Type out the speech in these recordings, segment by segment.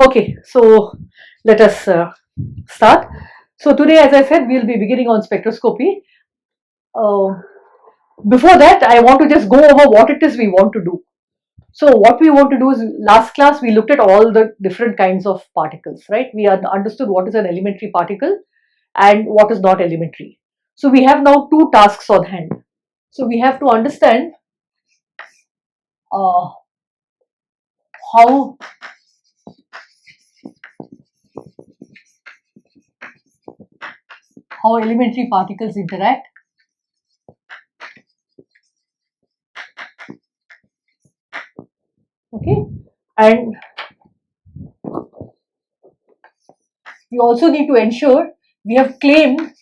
Okay, so let us start. So today, as I said, we'll be beginning on spectroscopy. Uh, Before that, I want to just go over what it is we want to do. So what we want to do is, last class we looked at all the different kinds of particles, right? We understood what is an elementary particle and what is not elementary. So we have now two tasks on hand. So we have to understand uh, how elementary particles interact. Okay, and we also need to ensure we have claimed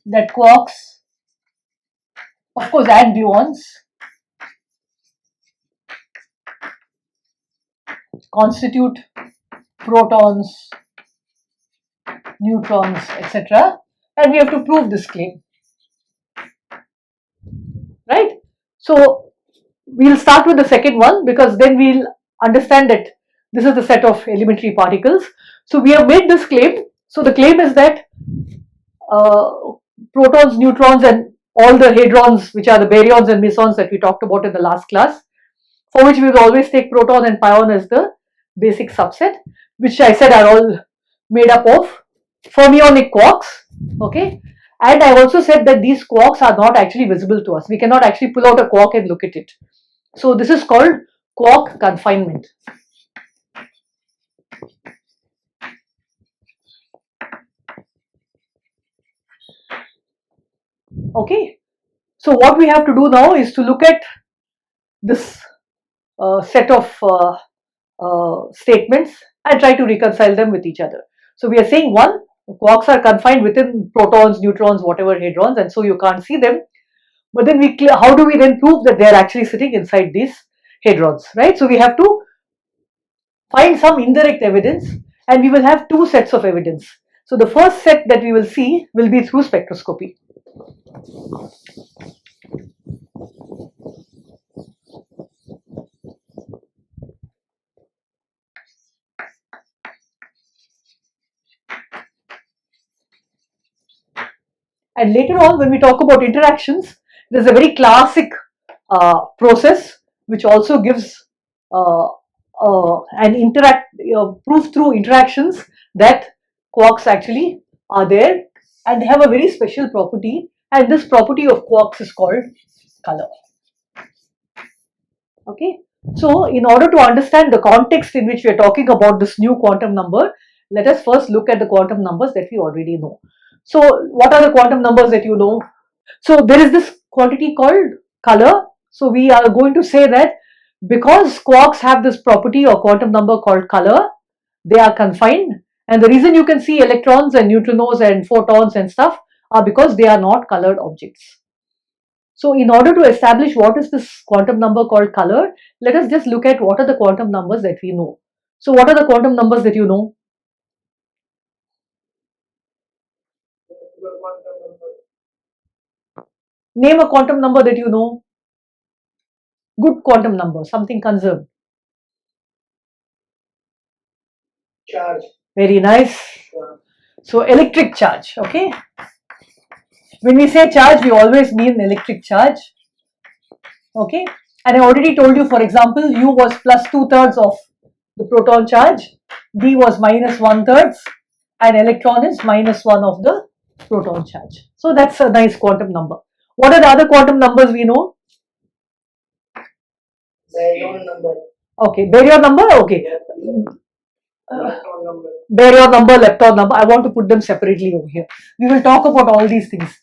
that quarks, of course, and gluons constitute protons, neutrons, etc. And we have to prove this claim, right? So we'll start with the second one because then we'll understand that this is the set of elementary particles. So we have made this claim. So the claim is that uh, protons, neutrons, and all the hadrons, which are the baryons and mesons that we talked about in the last class, for which we will always take proton and pion as the basic subset, which I said are all made up of fermionic quarks. Okay, and I also said that these quarks are not actually visible to us. We cannot actually pull out a quark and look at it. So this is called quark confinement. Okay, so what we have to do now is to look at this set of statements and try to reconcile them with each other. So we are saying one, quarks are confined within protons, neutrons, whatever hadrons, and so you can't see them. But then how do we then prove that they are actually sitting inside these hadrons, right? So we have to find some indirect evidence, and we will have two sets of evidence. So the first set that we will see will be through spectroscopy. And later on, when we talk about interactions, there's a very classic process which also gives an proof through interactions that quarks actually are there, and they have a very special property, and this property of quarks is called color. Okay, so in order to understand the context in which we are talking about this new quantum number, let us first look at the quantum numbers that we already know. So what are the quantum numbers that you know? So there is this quantity called color. So we are going to say that because quarks have this property or quantum number called color, they are confined. And the reason you can see electrons and neutrinos and photons and stuff are because they are not colored objects. So in order to establish what is this quantum number called color, let us just look at what are the quantum numbers that we know. So what are the quantum numbers that you know? Name a quantum number that you know. Good quantum number, something conserved. Charge. Very nice. So electric charge, okay. When we say charge, we always mean electric charge, okay. And I already told you, for example, U was plus 2/3 of the proton charge, D was minus 1/3, and electron is minus 1 of the proton charge. So that's a nice quantum number. What are the other quantum numbers we know? Baryon number. Okay, baryon number, okay. Lepton number. Baryon number, lepton number. I want to put them separately over here. We will talk about all these things.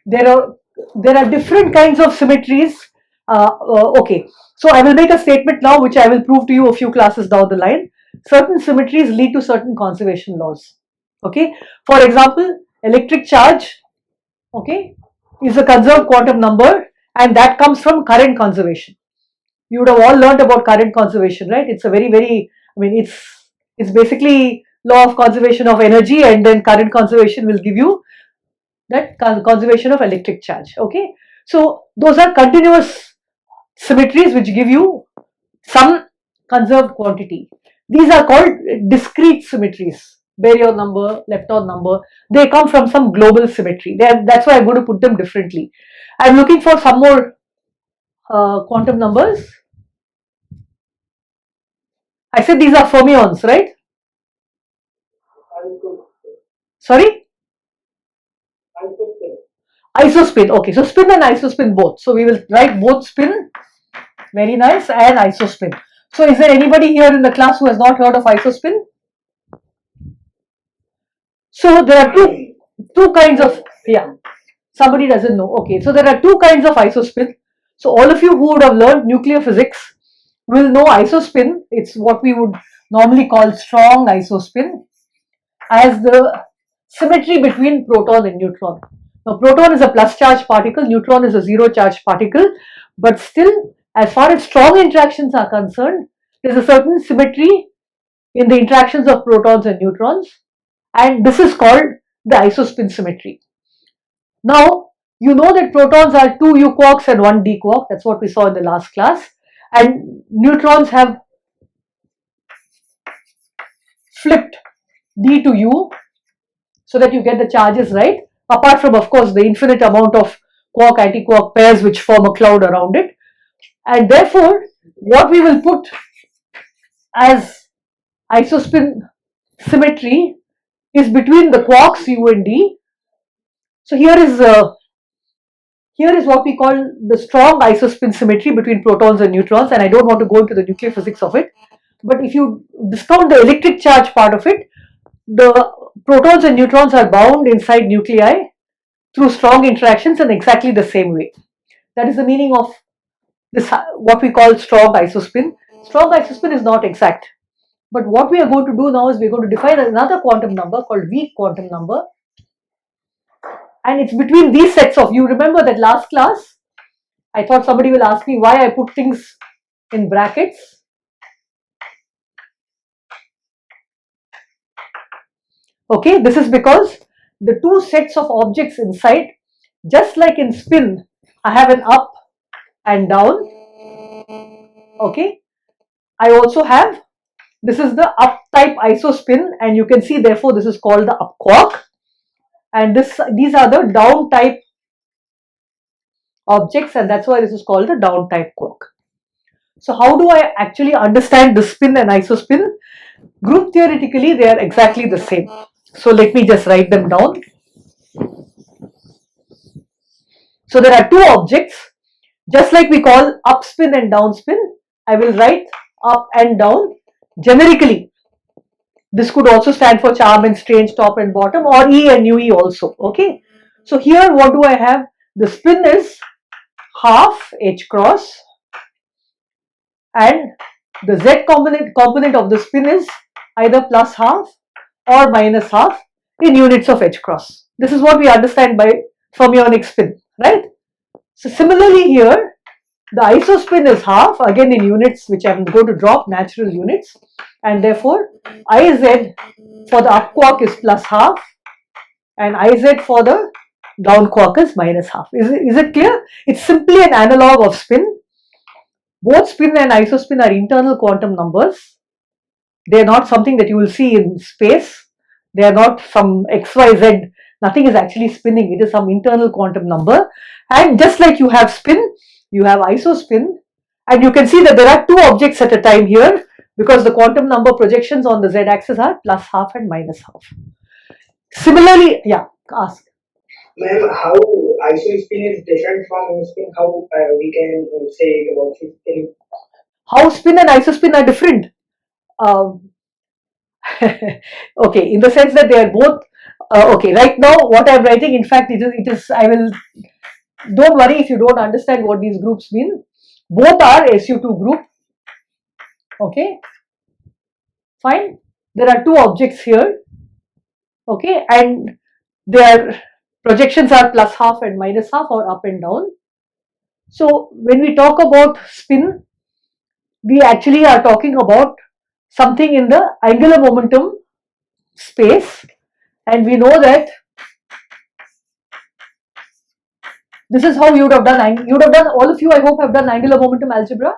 There are different kinds of symmetries. Okay, so I will make a statement now which I will prove to you a few classes down the line. Certain symmetries lead to certain conservation laws. Okay, for example, electric charge, okay, is a conserved quantum number, and that comes from current conservation. You would have all learned about current conservation, right? It's a very, I mean, it's basically law of conservation of energy, and then current conservation will give you that conservation of electric charge. Okay, so those are continuous symmetries which give you some conserved quantity. These are called discrete symmetries. Baryon number, lepton number, they come from some global symmetry. That's why I'm going to put them differently. I'm looking for some more quantum numbers. I said these are fermions, right? Sorry? Isospin. Okay, so spin and isospin both. So we will write both spin, very nice, and isospin. So is there anybody here in the class who has not heard of isospin? So there are two kinds of, yeah, somebody doesn't know. Okay, so there are two kinds of isospin. So all of you who would have learned nuclear physics will know isospin. It's what we would normally call strong isospin as the symmetry between proton and neutron. Now proton is a plus charge particle, neutron is a zero charge particle, but still as far as strong interactions are concerned, there is a certain symmetry in the interactions of protons and neutrons, and this is called the isospin symmetry. Now you know that protons are 2 u quarks and 1 d quark, that's what we saw in the last class, and neutrons have flipped d to u so that you get the charges right, apart from of course the infinite amount of quark anti-quark pairs which form a cloud around it. And therefore what we will put as isospin symmetry is between the quarks u and d. So here is what we call the strong isospin symmetry between protons and neutrons, and I don't want to go into the nuclear physics of it, but if you discount the electric charge part of it, the protons and neutrons are bound inside nuclei through strong interactions in exactly the same way. That is the meaning of this, what we call strong isospin. Strong isospin is not exact, but what we are going to do now is we are going to define another quantum number called weak quantum number, and it's between these sets of, you remember that last class I thought somebody will ask me why I put things in brackets. Okay, this is because the two sets of objects inside, just like in spin, I have an up and down. Okay, I also have, this is the up type isospin, and you can see therefore this is called the up quark, and these are the down type objects, and that's why this is called the down type quark. So how do I actually understand the spin and isospin? Group theoretically they are exactly the same. So let me just write them down. So there are two objects, just like we call up spin and down spin, I will write up and down generically. This could also stand for charm and strange, top and bottom, or E and nu E also. Okay. So here what do I have? The spin is half h cross, and the z component of the spin is either plus half or minus half in units of h cross. This is what we understand by fermionic spin, right? So similarly here, the isospin is half, again in units which I am going to drop, natural units, and therefore Iz for the up quark is plus half and Iz for the down quark is minus half. Is it clear? It's simply an analog of spin. Both spin and isospin are internal quantum numbers. They are not something that you will see in space. They are not some XYZ. Nothing is actually spinning. It is some internal quantum number. And just like you have spin, you have isospin. And you can see that there are two objects at a time here because the quantum number projections on the z-axis are plus half and minus half. Similarly, yeah, ask. Ma'am, how isospin is different from spin? How we can say about spin? How spin and isospin are different? Okay, in the sense that they are both okay. Right now, what I am writing, in fact, it is. I will. Don't worry if you don't understand what these groups mean. Both are SU2 group. Okay, fine. There are two objects here. Okay, and their projections are plus half and minus half, or up and down. So when we talk about spin, we actually are talking about something in the angular momentum space, and we know that this is how you would have done. You would have done, all of you I hope have done angular momentum algebra.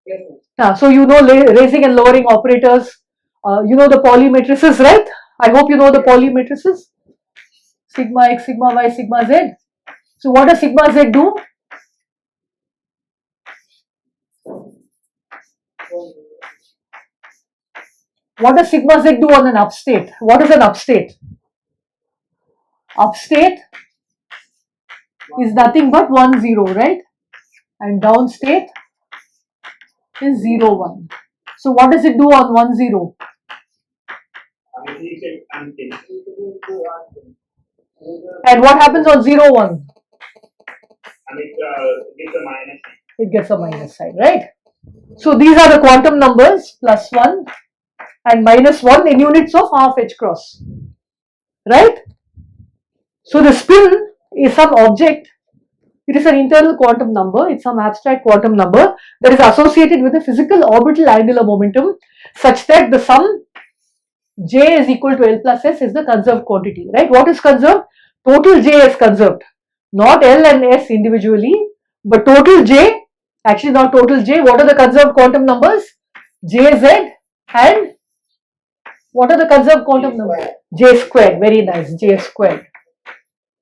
Yes, sir. So you know raising and lowering operators. You know the Pauli matrices, right? I hope you know the Pauli matrices. Sigma x, sigma y, sigma z. So what does sigma z do? What does sigma z do on an upstate? What is an upstate? Upstate is nothing but 1, 0, right? And downstate is 0, 1. So what does it do on 1, 0? And what happens on 0, 1? It gets a minus sign, right? So these are the quantum numbers, plus 1 and minus 1 in units of half h cross, right? So the spin is some object. It is an internal quantum number. It's some abstract quantum number that is associated with a physical orbital angular momentum such that the sum J is equal to L plus S is the conserved quantity, right? What is conserved? Total J is conserved, not L and S individually, but total J, actually not total J. What are the conserved quantum numbers? Jz and what are the conserved quantum numbers? J squared, very nice, J squared,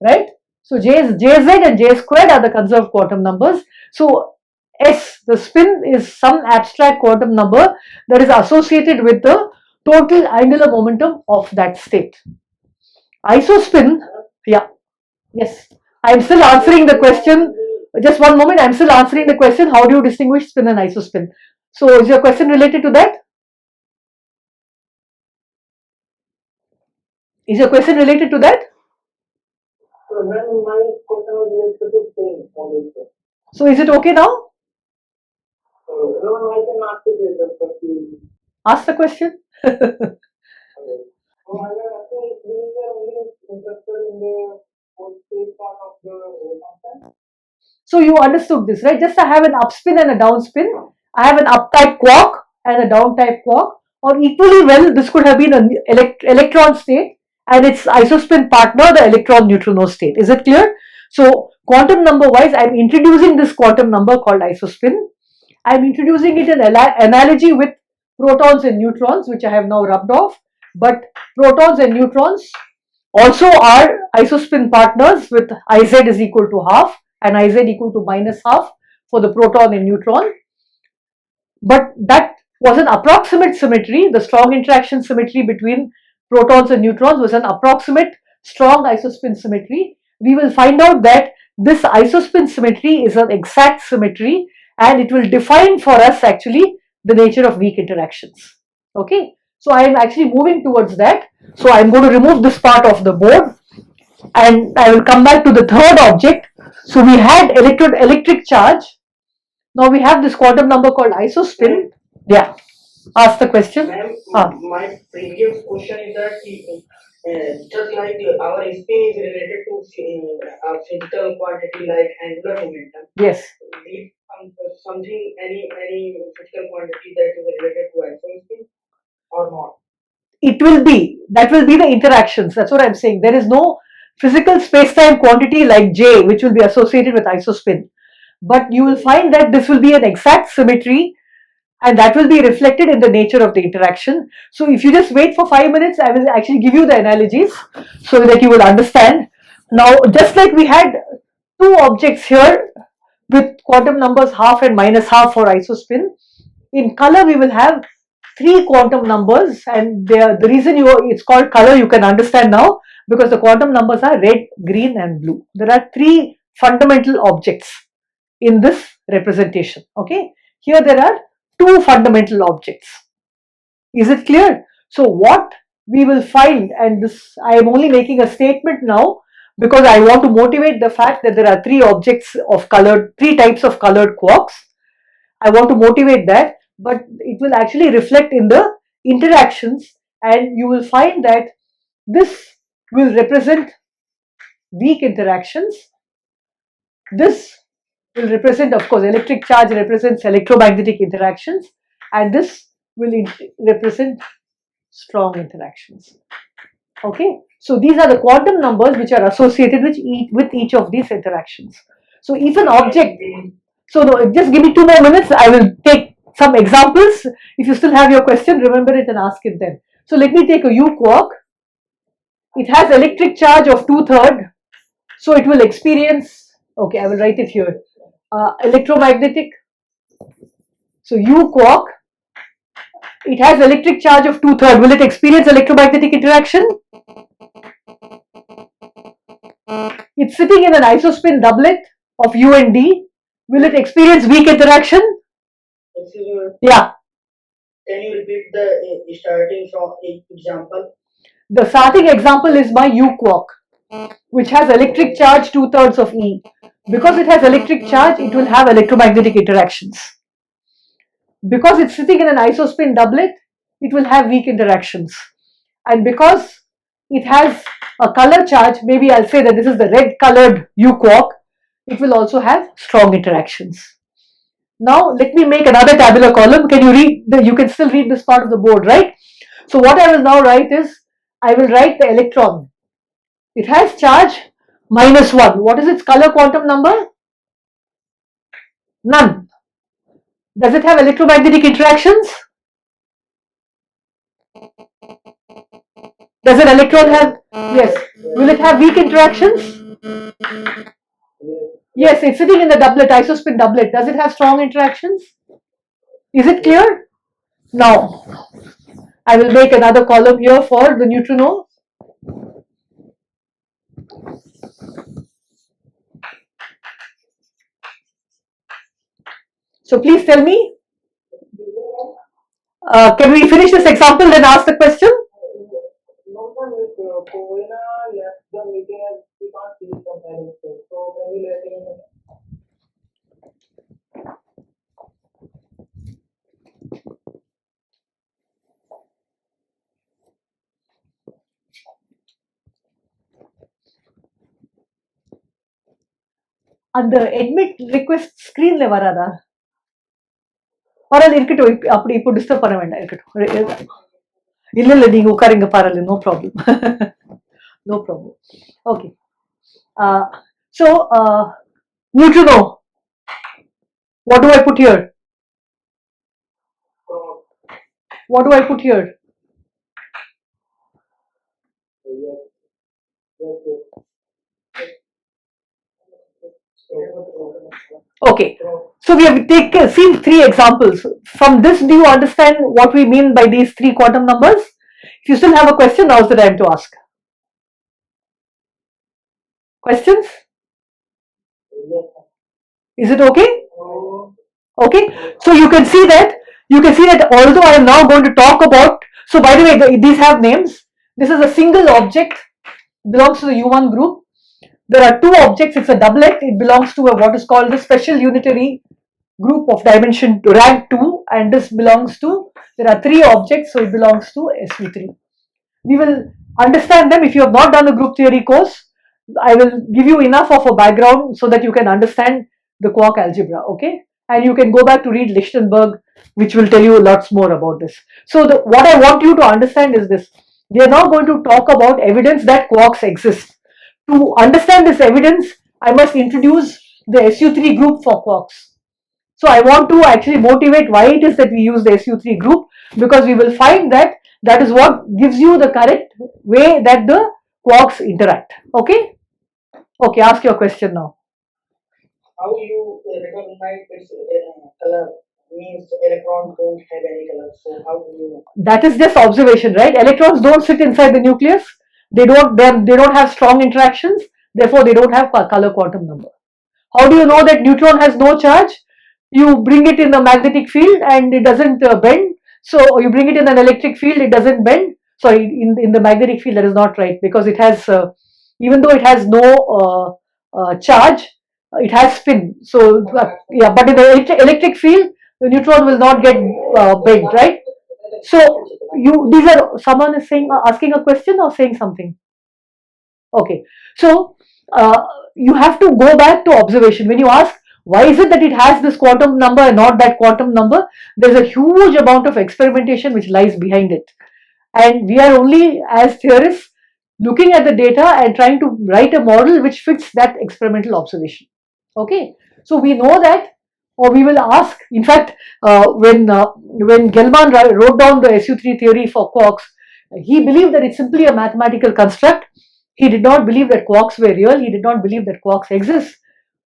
right? So Jz and J squared are the conserved quantum numbers. So S, the spin, is some abstract quantum number that is associated with the total angular momentum of that state. Isospin, yeah, yes. I am still answering the question. Just one moment, I am still answering the question. How do you distinguish spin and isospin? So is your question related to that? Is your question related to that? So is it okay now? Ask the question. So you understood this, right? Just I have an upspin and a downspin. I have an up type quark and a down type quark. Or equally well, this could have been an electron state and its isospin partner, the electron neutrino state. Is it clear? So quantum number wise, I am introducing this quantum number called isospin. I am introducing it in analogy with protons and neutrons, which I have now rubbed off. But protons and neutrons also are isospin partners with Iz is equal to half and Iz equal to minus half for the proton and neutron. But that was an approximate symmetry. The strong interaction symmetry between protons and neutrons was an approximate strong isospin symmetry. We will find out that this isospin symmetry is an exact symmetry and it will define for us actually the nature of weak interactions. Okay, so I am actually moving towards that. So I am going to remove this part of the board and I will come back to the third object. So we had electric charge. Now we have this quantum number called isospin. Yeah, ask the question. My previous question is that just like our spin is related to a physical quantity like angular momentum. Yes. Something any physical quantity that is related to isospin or not? It will be. That will be the interactions. That's what I'm saying. There is no physical space-time quantity like J which will be associated with isospin. But you will find that this will be an exact symmetry and that will be reflected in the nature of the interaction. So if you just wait for 5 minutes, I will actually give you the analogies so that you will understand. Now, just like we had two objects here with quantum numbers half and minus half for isospin, in color we will have three quantum numbers, and the reason it's called color you can understand now because the quantum numbers are red, green and blue. There are three fundamental objects in this representation. Okay, here there are two fundamental objects. Is it clear? So what we will find, and this I am only making a statement now because I want to motivate the fact that there are three objects of colored, three types of colored quarks. I want to motivate that, but it will actually reflect in the interactions and you will find that this will represent weak interactions. This will represent, of course, electric charge represents electromagnetic interactions and this will represent strong interactions. Okay, so these are the quantum numbers which are associated with each of these interactions. So if an object, so no, just give me 2 more minutes, I will take some examples. If you still have your question, remember it and ask it then. So let me take a U quark. It has electric charge of 2/3. So it will experience, okay, I will write it here, electromagnetic. So U quark, it has electric charge of 2/3. Will it experience electromagnetic interaction? It's sitting in an isospin doublet of U and D. Will it experience weak interaction? Yeah. Can you repeat the starting from example? The starting example is my U quark, which has electric charge 2/3 of E. Because it has electric charge, it will have electromagnetic interactions. Because it's sitting in an isospin doublet, it will have weak interactions. And because it has a color charge, maybe I'll say that this is the red colored U quark, it will also have strong interactions. Now let me make another tabular column. Can you read? You can still read this part of the board, right? So what I will now write is, I will write the electron. It has charge -1. What is its color quantum number? None. Does it have electromagnetic interactions? Does an electron have? Yes. Will it have weak interactions? Yes, it's sitting in the doublet, isospin doublet. Does it have strong interactions? Is it clear? Now, I will make another column here for the neutrino. So please tell me, can we finish this example then ask the question? No, with Koina left the meeting and we can't see the parents. So can we let him know? அந்த admit request screenல வராதா? பரவாயில்ல இருக்கட்டும், அப்படி இப்போ disturb பண்ண வேண்டாம், இருக்கட்டும். இல்ல இல்ல நீங்க உட்காருங்க, பரவாயில்ல, no problem. No problem. Okay. So neutrino, what do I put here? What do I put here? Okay, so we have seen 3 examples. From this, do you understand what we mean by these 3 quantum numbers? If you still have a question, now's the time to ask. Questions? Is it okay? Okay, so you can see that although I am now going to talk about, so by the way, these have names. This is a single object, belongs to the U1 group. There are 2 objects, it's a doublet, it belongs to what is called the special unitary group of dimension rank 2, and this belongs to, there are 3 objects, so it belongs to SU3. We will understand them. If you have not done a group theory course, I will give you enough of a background so that you can understand the quark algebra, okay? And you can go back to read Lichtenberg, which will tell you lots more about this. So what I want you to understand is this. We are now going to talk about evidence that quarks exist. To understand this evidence, I must introduce the SU3 group for quarks. So I want to actually motivate why it is that we use the SU3 group, because we will find that that is what gives you the correct way that the quarks interact. Okay? Okay, ask your question now. How you recognize its color? Means electrons don't have any color. So how do you know? That is just observation, right? Electrons don't sit inside the nucleus. They don't have strong interactions. Therefore, they don't have color quantum number. How do you know that neutron has no charge? You bring it in the magnetic field and it doesn't bend. So you bring it in an electric field, it doesn't bend. Sorry, in the magnetic field, that is not right, because it has, even though it has no charge, it has spin. So yeah, but in the electric field, the neutron will not get bent, right? So these are, someone is saying, asking a question or saying something. Okay, so you have to go back to observation. When you ask, why is it that it has this quantum number and not that quantum number? There's a huge amount of experimentation which lies behind it. And we are only, as theorists, looking at the data and trying to write a model which fits that experimental observation. Okay, so we know that or we will ask. In fact, when Gelman wrote down the SU3 theory for quarks, he believed that it's simply a mathematical construct. He did not believe that quarks were real. He did not believe that quarks exist.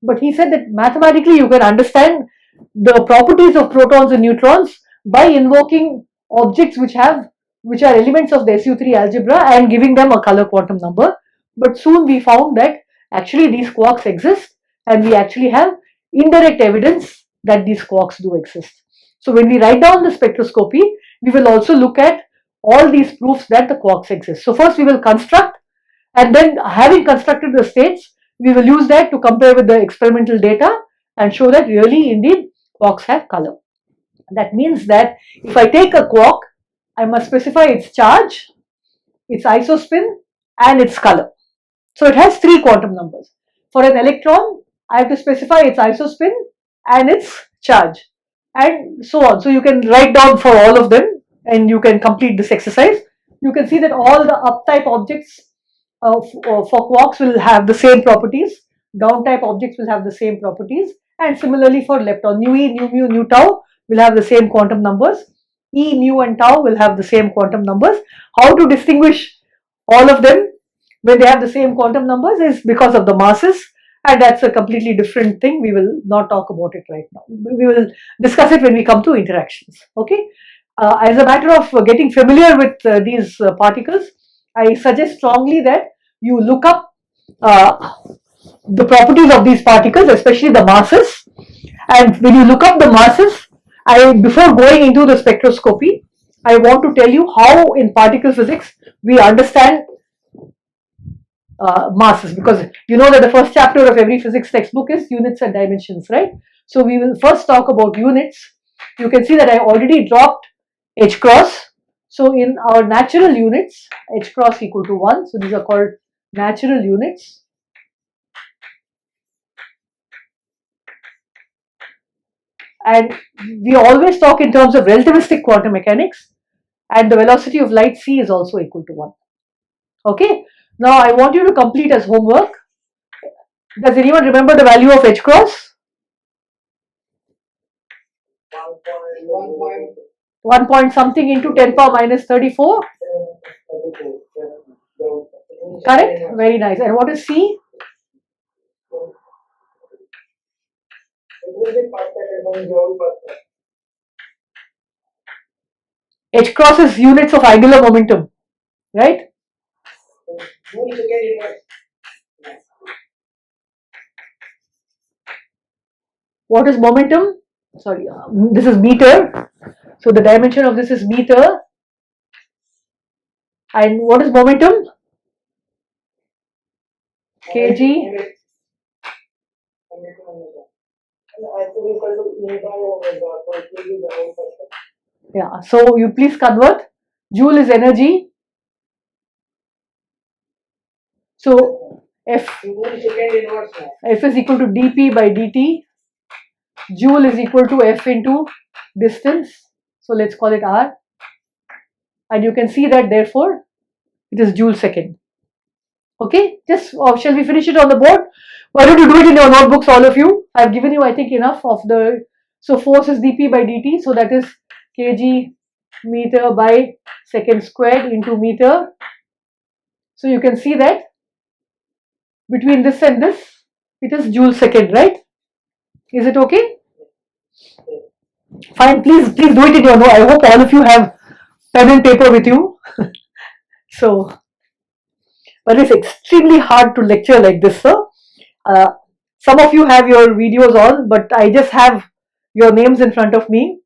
But he said that mathematically you can understand the properties of protons and neutrons by invoking objects which are elements of the SU3 algebra and giving them a color quantum number. But soon we found that actually these quarks exist, and we actually have indirect evidence that these quarks do exist. So when we write down the spectroscopy, we will also look at all these proofs that the quarks exist. So first we will construct, and then having constructed the states, we will use that to compare with the experimental data and show that really indeed quarks have color. That means that if I take a quark, I must specify its charge, its isospin, and its color. So it has 3 quantum numbers. For an electron, I have to specify its isospin and its charge, and so on. So you can write down for all of them and you can complete this exercise. You can see that all the up-type objects for quarks will have the same properties, down-type objects will have the same properties, and similarly for lepton, nu e, nu mu, nu tau will have the same quantum numbers. E, mu, and tau will have the same quantum numbers. How to distinguish all of them when they have the same quantum numbers is because of the masses, and that's a completely different thing. We will not talk about it right now. We will discuss it when we come to interactions. Okay. As a matter of getting familiar with these particles, I suggest strongly that you look up the properties of these particles, especially the masses. And when you look up the masses, before going into the spectroscopy, I want to tell you how in particle physics we understand masses, because you know that the first chapter of every physics textbook is units and dimensions, right? So we will first talk about units. You can see that I already dropped h cross. So in our natural units, h cross equal to 1. So these are called natural units. And we always talk in terms of relativistic quantum mechanics, and the velocity of light c is also equal to 1. Okay. Now I want you to complete as homework. Does anyone remember the value of h cross? 1 point something into 10 power minus 34. Correct? Very nice. And what is c? H cross is units of angular momentum, right? What is momentum? Sorry, this is meter. So the dimension of this is meter. And what is momentum? Kg. Yeah, so you please convert. Joule is energy. So F is equal to dP by dt. Joule is equal to F into distance. So let's call it R. And you can see that therefore it is joule second. Okay, just shall we finish it on the board? Why don't you do it in your notebooks, all of you? I've given you, I think, enough of the. So force is dP by dt. So that is kg meter by second squared into meter. So you can see that between this and this, it is joule second, right? Is it okay? Fine, please do it in your note. I hope all of you have pen and paper with you. So, but it's extremely hard to lecture like this, sir. Some of you have your videos on, but I just have your names in front of me.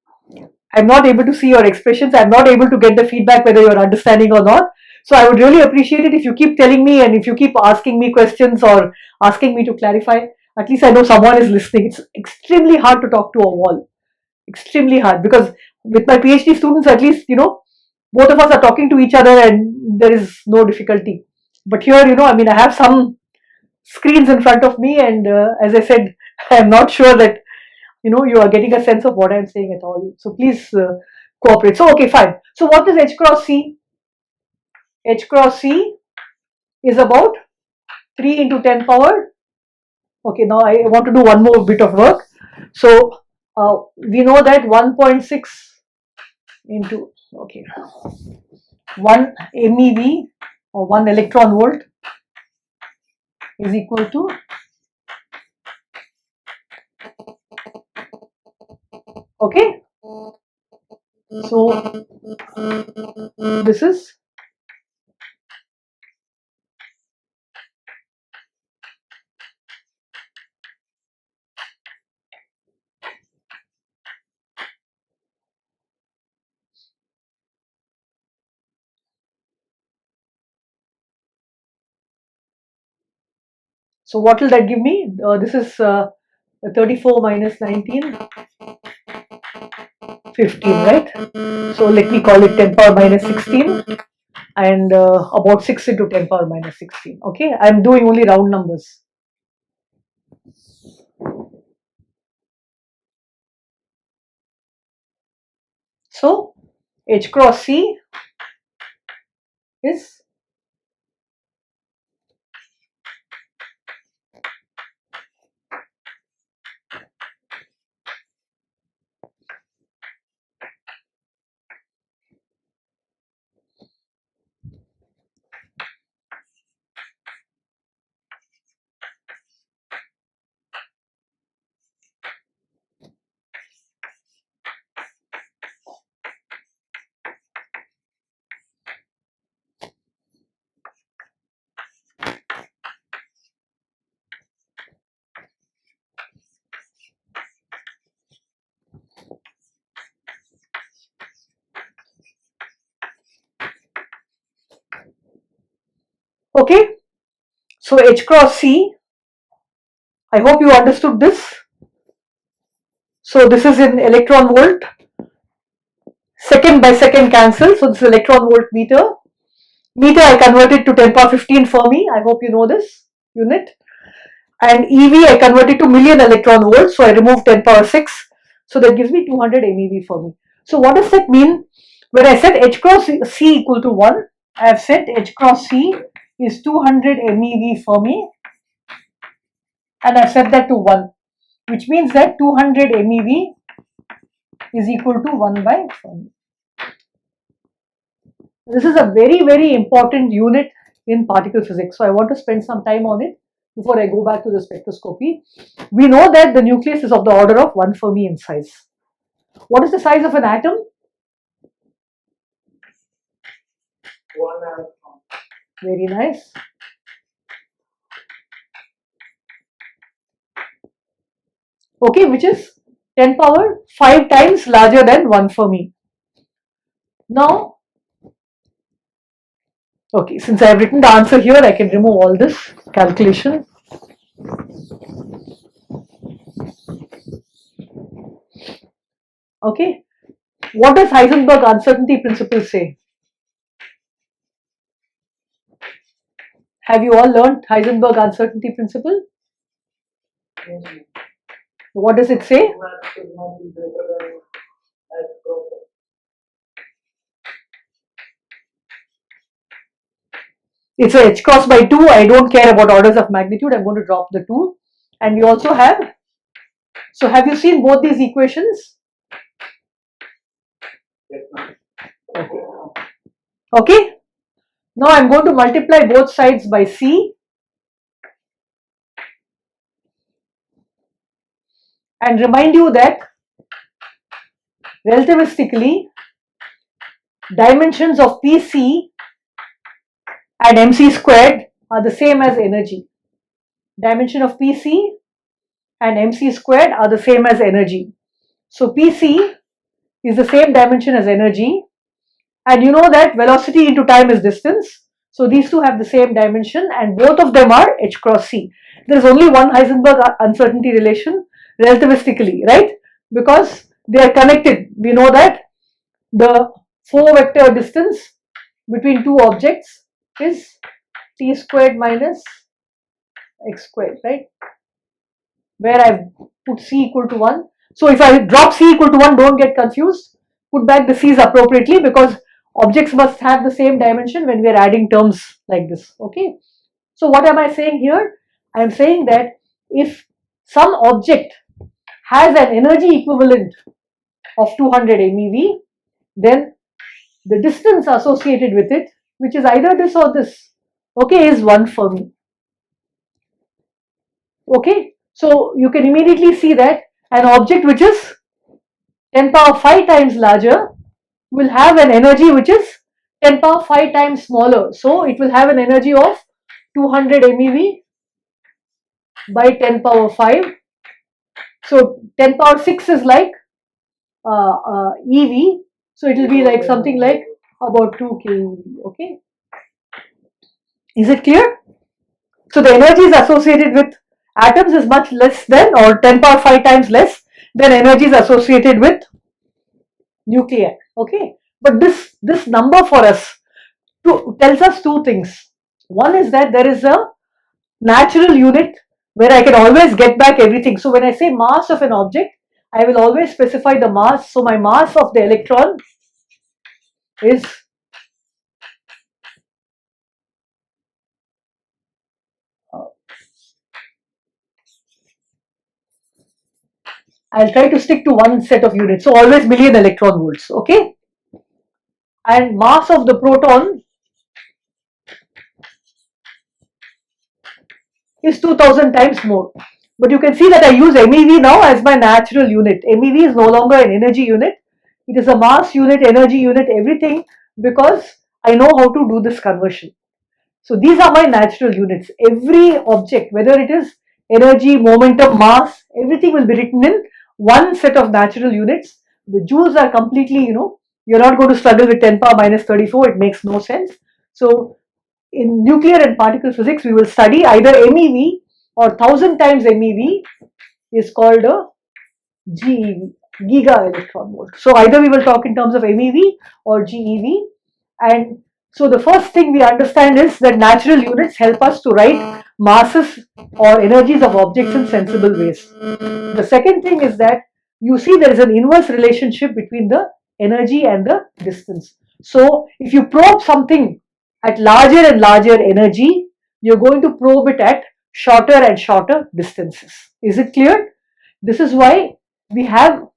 I'm not able to see your expressions. I'm not able to get the feedback whether you're understanding or not. So I would really appreciate it if you keep telling me and if you keep asking me questions or asking me to clarify. At least I know someone is listening. It's extremely hard to talk to a wall. Extremely hard, because with my PhD students, at least, you know, both of us are talking to each other and there is no difficulty. But here, you know, I mean, I have some screens in front of me, and as I said, I'm not sure that, you know, you are getting a sense of what I'm saying at all. So please cooperate. So, okay, fine. So what is H cross C? H cross C is about 3 into 10 power. Okay, now I want to do one more bit of work. So we know that 1.6 into, okay, 1 MeV or 1 electron volt is equal to, okay, so this is, so what will that give me? This is 34 minus 19, 15, right? So let me call it 10 power minus 16 and about 6 into 10 power minus 16. Okay, I'm doing only round numbers. So H cross C is, okay, so H cross C, I hope you understood this. So this is in electron volt, second by second cancel, so this is electron volt meter. Meter I converted to 10 power 15 Fermi, I hope you know this unit. And EV I converted to million electron volts, so I removed 10 power 6, so that gives me 200 MeV Fermi. So what does that mean? When I set H cross C equal to 1, I have set H cross C is 200 MeV Fermi, and I've set that to 1, which means that 200 MeV is equal to 1 by Fermi. This is a very, very important unit in particle physics, so I want to spend some time on it before I go back to the spectroscopy. We know that the nucleus is of the order of 1 Fermi in size. What is the size of an atom? 1 electron. Very nice. Okay, which is 10 power 5 times larger than 1 Fermi. Now, okay, since I have written the answer here, I can remove all this calculation. Okay, what does Heisenberg uncertainty principle say? Have you all learned Heisenberg uncertainty principle? Yes. What does it say? Math should not be greater than as proper. It's a h cross by 2. I don't care about orders of magnitude. I'm going to drop the 2. And we also have, so have you seen both these equations? Yes, ma'am. Okay. Now I'm going to multiply both sides by C and remind you that relativistically dimensions of PC and MC squared are the same as energy. Dimension of PC and MC squared are the same as energy. So PC is the same dimension as energy, and you know that velocity into time is distance. So these two have the same dimension and both of them are h cross c. There is only one Heisenberg uncertainty relation relativistically, right? Because they are connected. We know that the 4 vector distance between two objects is t squared minus x squared, right? Where I've put c equal to 1. So if I drop c equal to 1, don't get confused. Put back the c's appropriately because objects must have the same dimension when we are adding terms like this. Okay. So what am I saying here? I am saying that if some object has an energy equivalent of 200 MeV, then the distance associated with it, which is either this or this, okay, is 1 Fermi. Okay, so you can immediately see that an object which is 10 power 5 times larger will have an energy which is 10 power 5 times smaller. So it will have an energy of 200 MeV by 10 power 5. So 10 power 6 is like EV. So it will be like something like about 2 keV. Okay. Is it clear? So the energies associated with atoms is much less than, or 10 power 5 times less than energies associated with nuclei. Okay. But this number for us tells us two things. One is that there is a natural unit where I can always get back everything. So when I say mass of an object, I will always specify the mass. So my mass of the electron is I'll try to stick to one set of units. So always million electron volts. Okay. And mass of the proton is 2000 times more. But you can see that I use MeV now as my natural unit. MeV is no longer an energy unit. It is a mass unit, energy unit, everything, because I know how to do this conversion. So these are my natural units. Every object, whether it is energy, momentum, mass, everything will be written in one set of natural units. The joules are completely, you're not going to struggle with 10 power minus 34. It makes no sense. So in nuclear and particle physics, we will study either MeV or 1000 times MeV is called a GeV, giga electron volt. So either we will talk in terms of MeV or GeV. And so the first thing we understand is that natural units help us to write masses or energies of objects in sensible ways. The second thing is that you see there is an inverse relationship between the energy and the distance. So if you probe something at larger and larger energy, you're going to probe it at shorter and shorter distances. Is it clear? This is why we have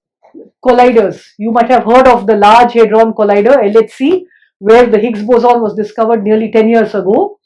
colliders. You might have heard of the Large Hadron Collider, LHC, where the Higgs boson was discovered nearly 10 years ago.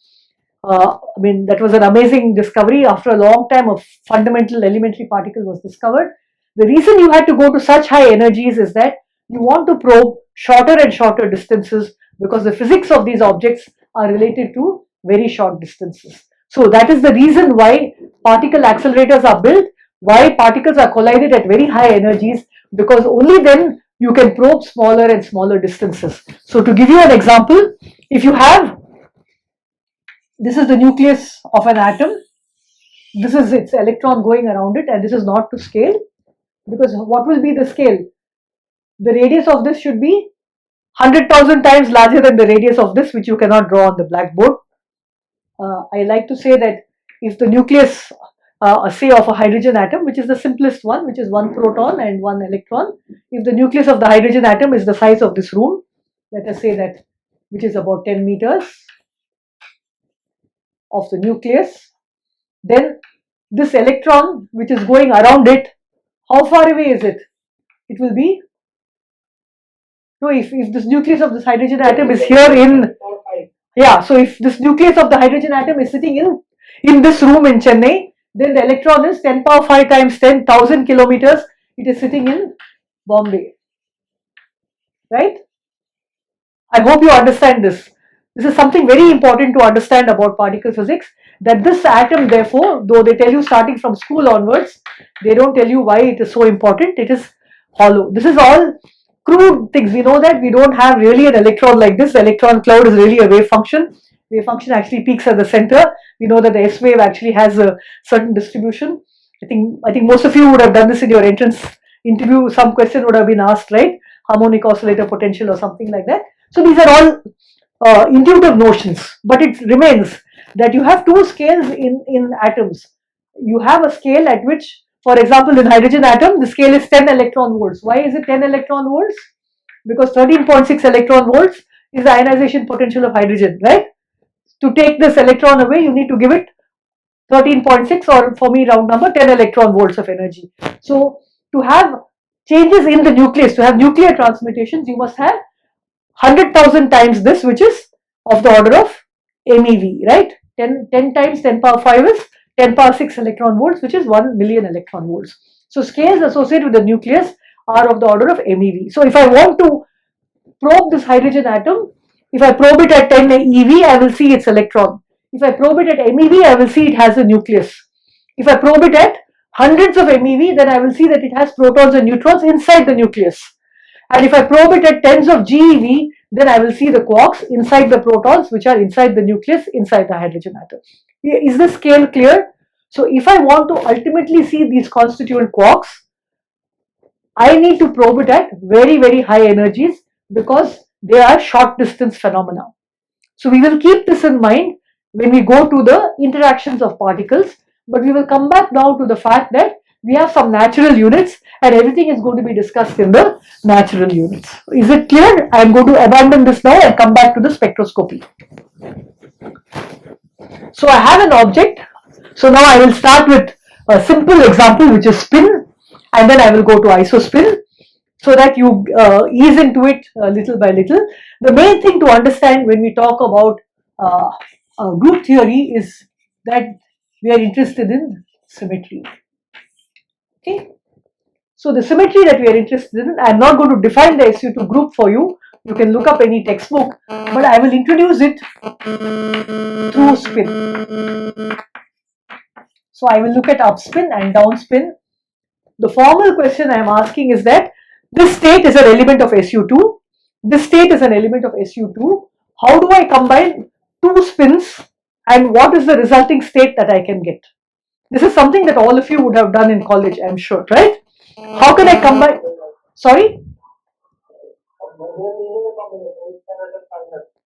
That was an amazing discovery. After a long time, a fundamental elementary particle was discovered. The reason you had to go to such high energies is that you want to probe shorter and shorter distances because the physics of these objects are related to very short distances. So that is the reason why particle accelerators are built, why particles are collided at very high energies, because only then you can probe smaller and smaller distances. So to give you an example, if you have, this is the nucleus of an atom, this is its electron going around it, and this is not to scale, because what will be the scale? The radius of this should be 100,000 times larger than the radius of this, which you cannot draw on the blackboard. I like to say that if the nucleus, say of a hydrogen atom, which is the simplest one, which is one proton and one electron, if the nucleus of the hydrogen atom is the size of this room, let us say that, which is about 10 meters of the nucleus, then this electron which is going around it, how far away is it? It will be, no, if this nucleus of this hydrogen atom is here in, yeah, so if this nucleus of the hydrogen atom is sitting in this room in Chennai, then the electron is 10 power 5 times 10,000 kilometers, it is sitting in Bombay, right? I hope you understand this. This is something very important to understand about particle physics, that this atom, therefore, though they tell you starting from school onwards, they don't tell you why it is so important, it is hollow. This is all crude things. We know that we don't have really an electron like this. The electron cloud is really a wave function. Wave function actually peaks at the center. We know that the S wave actually has a certain distribution. I think most of you would have done this in your entrance interview. Some question would have been asked, right? Harmonic oscillator potential or something like that. So these are all intuitive notions, but it remains that you have two scales in atoms. You have a scale at which, for example, in hydrogen atom, the scale is 10 electron volts. Why is it 10 electron volts? Because 13.6 electron volts is the ionization potential of hydrogen, right? To take this electron away, you need to give it 13.6, or for me, round number, 10 electron volts of energy. So to have changes in the nucleus, to have nuclear transmutations, you must have 100,000 times this, which is of the order of MeV, right? 10 times 10 power 5 is 10 power 6 electron volts, which is 1 million electron volts. So scales associated with the nucleus are of the order of MeV. So if I want to probe this hydrogen atom, if I probe it at 10 eV, I will see its electron. If I probe it at MeV, I will see it has a nucleus. If I probe it at hundreds of MeV, then I will see that it has protons and neutrons inside the nucleus. And if I probe it at tens of GeV, then I will see the quarks inside the protons, which are inside the nucleus, inside the hydrogen atom. Is the scale clear? So if I want to ultimately see these constituent quarks, I need to probe it at very, very high energies because they are short distance phenomena. So we will keep this in mind when we go to the interactions of particles, but we will come back now to the fact that we have some natural units and everything is going to be discussed in the natural units. Is it clear? I am going to abandon this now and come back to the spectroscopy. So I have an object. So now I will start with a simple example, which is spin, and then I will go to isospin so that you ease into it little by little. The main thing to understand when we talk about group theory is that we are interested in symmetry. Okay. So the symmetry that we are interested in, I am not going to define the SU2 group for you. You can look up any textbook, but I will introduce it through spin. So I will look at upspin and downspin. The formal question I am asking is that this state is an element of SU2. This state is an element of SU2. How do I combine two spins and what is the resulting state that I can get? This is something that all of you would have done in college, I'm sure, right? How can I combine? Sorry?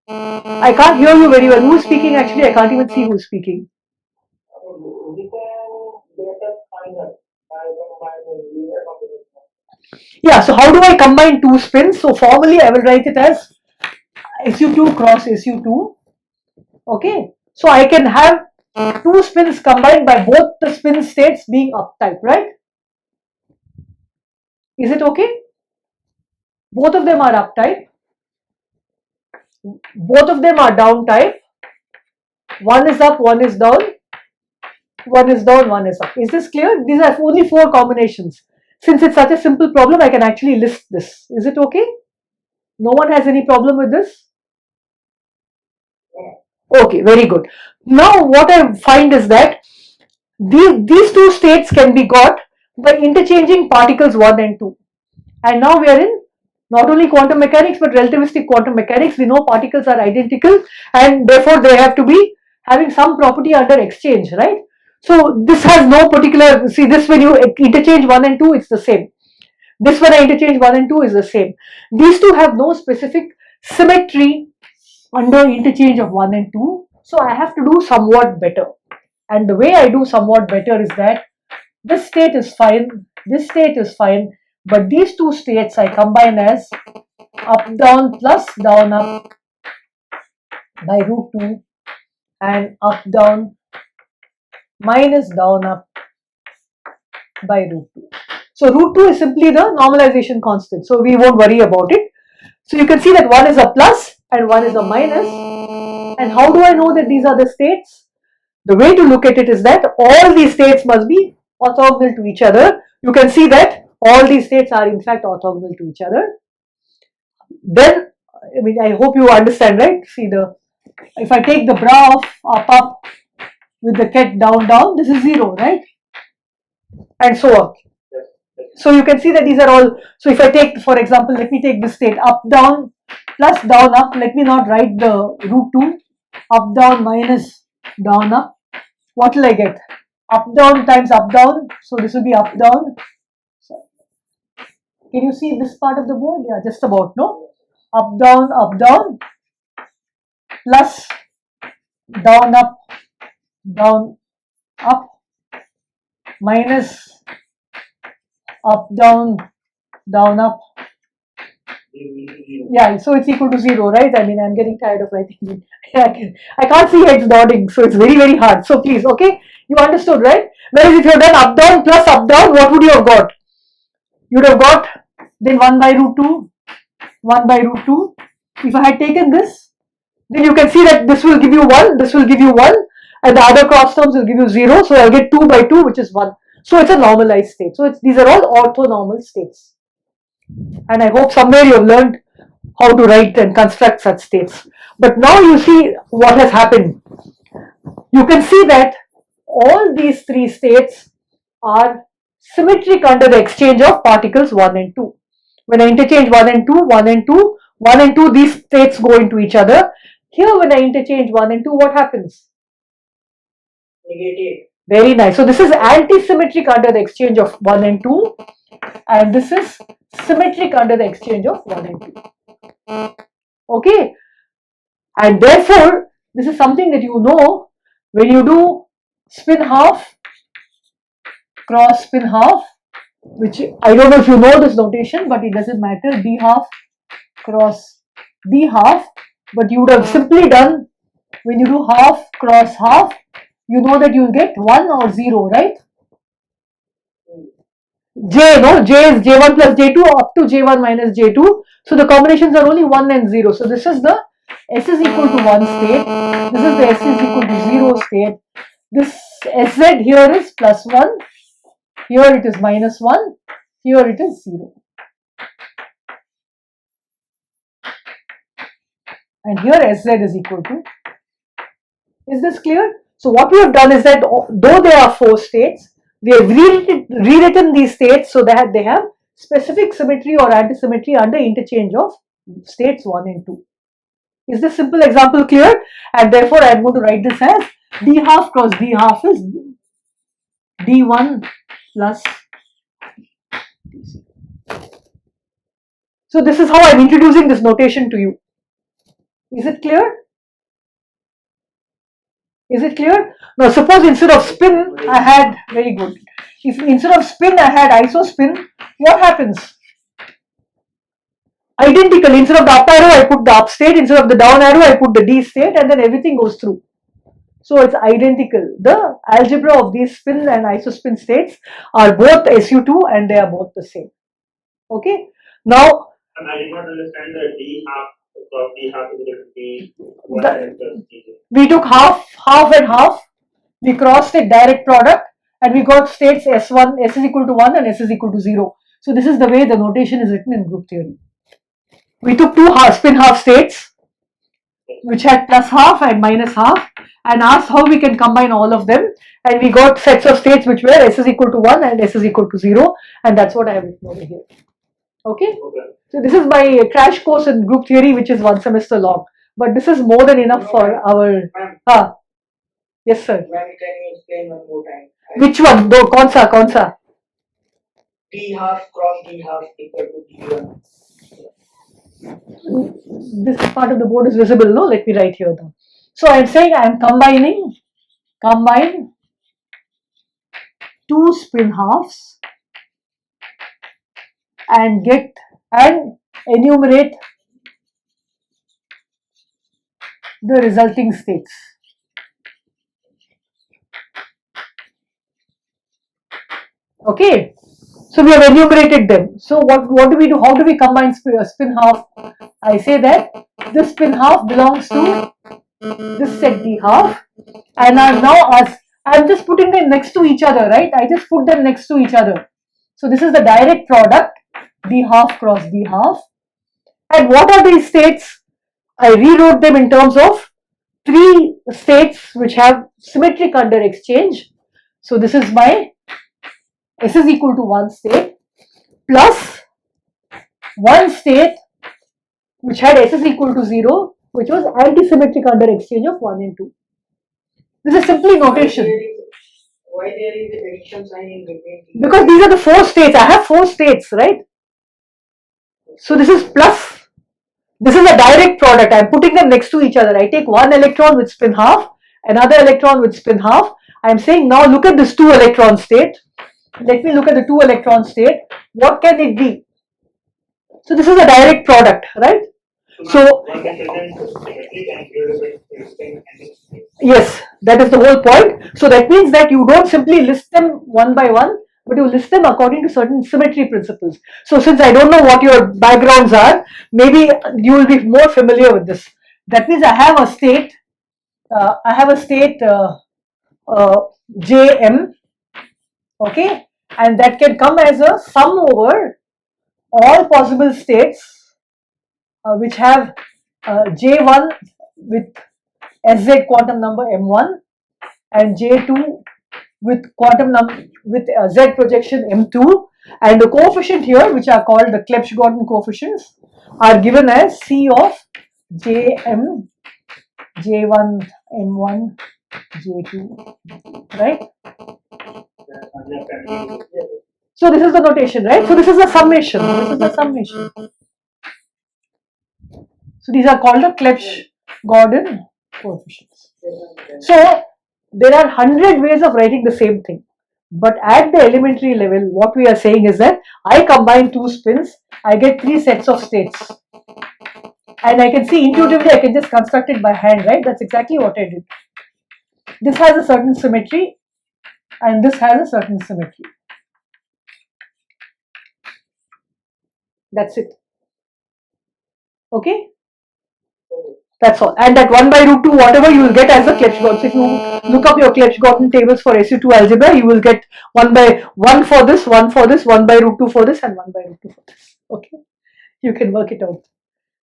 I can't hear you very well. Who is speaking actually? I can't even see who is speaking. Yeah, so how do I combine two spins? So formally I will write it as SU2 cross SU2. Okay, so I can have two spins combined by both the spin states being up type, right? Is it okay? Both of them are up type. Both of them are down type. One is up, one is down. One is down, one is up. Is this clear? These are only 4 combinations. Since it's such a simple problem, I can actually list this. Is it okay? No one has any problem with this? Okay, very good. Now what I find is that these two states can be got by interchanging particles 1 and 2. And now we are in not only quantum mechanics but relativistic quantum mechanics. We know particles are identical and therefore they have to be having some property under exchange, right? So this has no particular, see this when you interchange 1 and 2, it's the same. This when I interchange 1 and 2 is the same. These two have no specific symmetry under interchange of 1 and 2. So I have to do somewhat better. And the way I do somewhat better is that this state is fine, this state is fine, but these two states I combine as up down plus down up by root 2 and up down minus down up by root 2. So root 2 is simply the normalization constant, so we won't worry about it. So you can see that one is a plus and one is a minus. And how do I know that these are the states? The way to look at it is that all these states must be orthogonal to each other. You can see that all these states are in fact orthogonal to each other. Then, I mean, I hope you understand, right? See, if I take the bra of up with the ket down, this is 0, right? And so on. So you can see that these are all, so if I take, for example, let me take this state up down plus down up, let me not write the root 2, up down minus down up. What will I get? Up down times up down, so this will be up down. Can you see this part of the board? Yeah, just about, no? Up down plus down up minus up down up. Yeah, so it's equal to 0, right? I mean, I'm getting tired of writing it. I can't see heads nodding, so it's very, very hard. So please, okay, you understood, right? Whereas if you have done up down plus up down, what would you have got? you would have got then 1 by root 2, 1 by root 2. If I had taken this, then you can see that this will give you 1, this will give you 1, and the other cross terms will give you 0. So I'll get 2 by 2, which is 1. So it's a normalized state. So these are all orthonormal states. And I hope somewhere you have learned how to write and construct such states. But now you see what has happened. You can see that all these three states are symmetric under the exchange of particles 1 and 2. When I interchange 1 and 2, 1 and 2, 1 and 2, these states go into each other. Here when I interchange 1 and 2, what happens? Negative. Very nice. So this is anti-symmetric under the exchange of 1 and 2, and this is symmetric under the exchange of 1 and 2. Okay? And therefore, this is something that you know when you do spin half, cross spin half, which I don't know if you know this notation, but it doesn't matter, d half cross d half, but you would have simply done, when you do half cross half, you know that you'll get 1 or 0, right? J, no? J is J1 plus J2 up to J1 minus J2. So the combinations are only 1 and 0. So this is the S is equal to 1 state. This is the S is equal to 0 state. This SZ here is plus 1. Here it is minus 1. Here it is 0. And here SZ is equal to. Is this clear? So what we have done is that though there are 4 states, we have rewritten these states so that they have specific symmetry or antisymmetry under interchange of states 1 and 2. Is this simple example clear? And therefore I am going to write this as d half cross d half is d1 plus d0. So this is how I am introducing this notation to you. Is it clear? Is it clear? Now suppose instead of spin I had, very good, if instead of spin I had isospin, what happens? Identical, instead of the up arrow I put the up state, instead of the down arrow I put the d state, and then everything goes through. So it's identical. The algebra of these spin and isospin states are both SU2 and they are both the same. Okay. Now I did not understand the d half because d half is equal to d1 and plus d0. We took half and half, we crossed a direct product, and we got states S1, S is equal to 1 and S is equal to 0. So this is the way the notation is written in group theory. We took two spin half states, which had plus half and minus half, and asked how we can combine all of them, and we got sets of states which were S is equal to 1 and S is equal to 0, and that's what I have written over here. Okay? So this is my crash course in group theory, which is 1 semester long, but this is more than enough for our... Yes sir. Ma'am, can you explain one more time? Which one? Do, kaun sa? D half cross D half equal to D1. This part of the board is visible, no? Let me write here though. So I am saying I am combine two spin halves and enumerate the resulting states. Okay, so we have enumerated them. So what do we do? How do we combine spin half? I say that this spin half belongs to this set D half, and I'm just putting them next to each other, right? I just put them next to each other. So this is the direct product, D half cross D half. And what are these states? I rewrote them in terms of 3 states which have symmetric under exchange. So this is my S is equal to 1 state plus 1 state which had S is equal to 0, which was anti-symmetric under exchange of 1 and 2. This is simply notation. Why there is the addition sign in between? Because these are the 4 states. I have 4 states, right? So this is plus. This is a direct product. I am putting them next to each other. I take 1 electron with spin half, another electron with spin half. I am saying now look at this 2 electron state. Let me look at the 2 electron state. What can it be? So this is a direct product, right? So yes, that is the whole point. So that means that you don't simply list them one by one. but you list them according to certain symmetry principles. So since I don't know what your backgrounds are, maybe you will be more familiar with this. That means I have a state, Jm, okay, and that can come as a sum over all possible states which have J1 with Sz quantum number M1 and J2 with quantum number with Z projection M2, and the coefficient here, which are called the Clebsch-Gordan coefficients, are given as C of Jm, J1, M1, J2, right? So this is the notation, right? So this is the summation. This is the summation. So these are called the Clebsch-Gordan coefficients. So there are 100 ways of writing the same thing. But at the elementary level, what we are saying is that I combine two spins, I get 3 sets of states. And I can see intuitively, I can just construct it by hand, right? That's exactly what I did. This has a certain symmetry and this has a certain symmetry. That's it. Okay? That's all. And that 1 by root 2, whatever you will get as a Clebsch-Gordan. So if you look up your Clebsch-Gordan tables for SU2 algebra, you will get 1 by 1 for this, 1 for this, 1 by root 2 for this, and 1 by root 2 for this. Okay? You can work it out.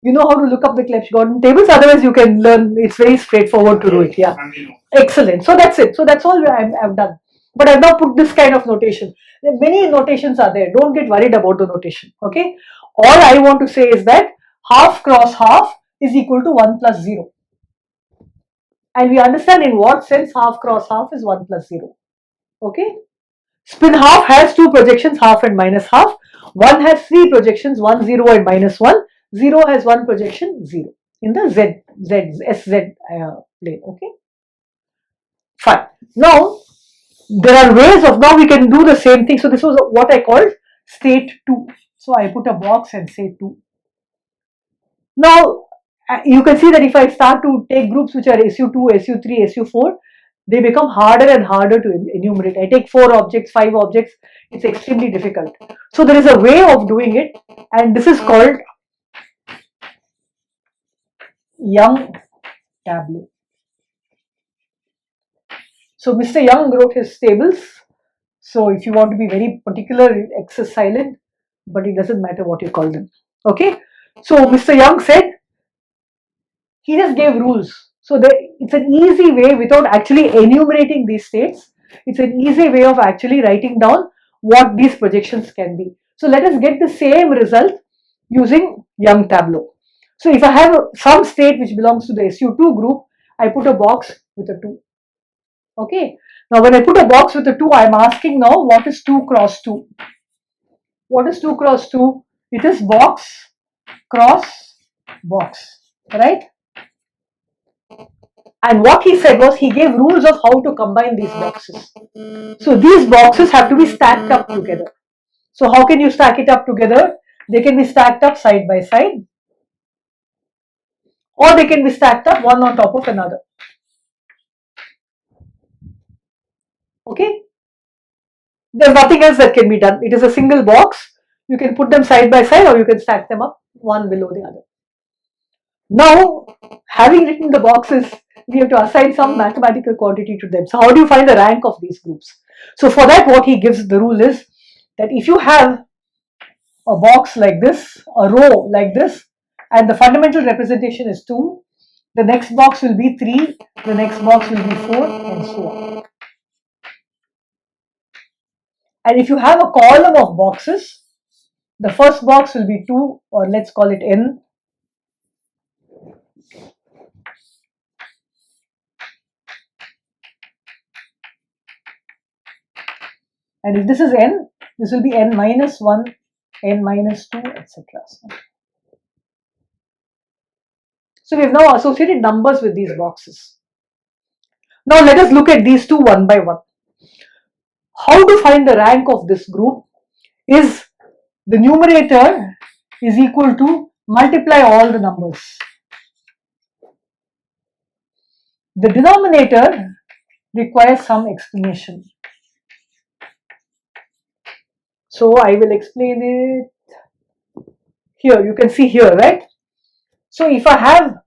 You know how to look up the Clebsch-Gordan tables, otherwise you can learn. It's very straightforward to do it. Yeah. Excellent. So that's it. So that's all I've done. But I've now put this kind of notation. Many notations are there. Don't get worried about the notation. Okay? All I want to say is that half cross half is equal to 1 plus 0. And we understand in what sense half cross half is 1 plus 0. Okay? Spin half has 2 projections, half and minus half. 1 has 3 projections, 1, 0 and minus 1. 0 has 1 projection, 0 in the SZ plane. Okay? Fine. Now, there are ways of, now we can do the same thing. So this was what I called state 2. So I put a box and say 2. Now, you can see that if I start to take groups which are SU2, SU3, SU4, they become harder and harder to enumerate. I take 4 objects, 5 objects, it's extremely difficult. So there is a way of doing it, and this is called Young tableau. So Mr. Young wrote his tables. So if you want to be very particular, X is silent, but it doesn't matter what you call them. Okay. So Mr. Young said, he just gave rules. So it's an easy way without actually enumerating these states. It's an easy way of actually writing down what these projections can be. So let us get the same result using Young tableau. So if I have some state which belongs to the SU2 group, I put a box with a 2. Okay. Now when I put a box with a 2, I am asking now what is 2 cross 2? What is 2 cross 2? It is box cross box, right? And what he said was he gave rules of how to combine these boxes. So these boxes have to be stacked up together. So how can you stack it up together? They can be stacked up side by side, or they can be stacked up one on top of another. Okay? There's nothing else that can be done. It is a single box. You can put them side by side or you can stack them up one below the other. Now, having written the boxes, we have to assign some mathematical quantity to them. So how do you find the rank of these groups? So for that, what he gives the rule is that if you have a box like this, a row like this, and the fundamental representation is 2, the next box will be 3, the next box will be 4, and so on. And if you have a column of boxes, the first box will be 2, or let's call it n. And if this is n, this will be n minus 1, n minus 2, etc. So we have now associated numbers with these boxes. Now let us look at these two one by one. How to find the rank of this group is the numerator is equal to multiply all the numbers. The denominator requires some explanation. So I will explain it here. You can see here, right? So if I have,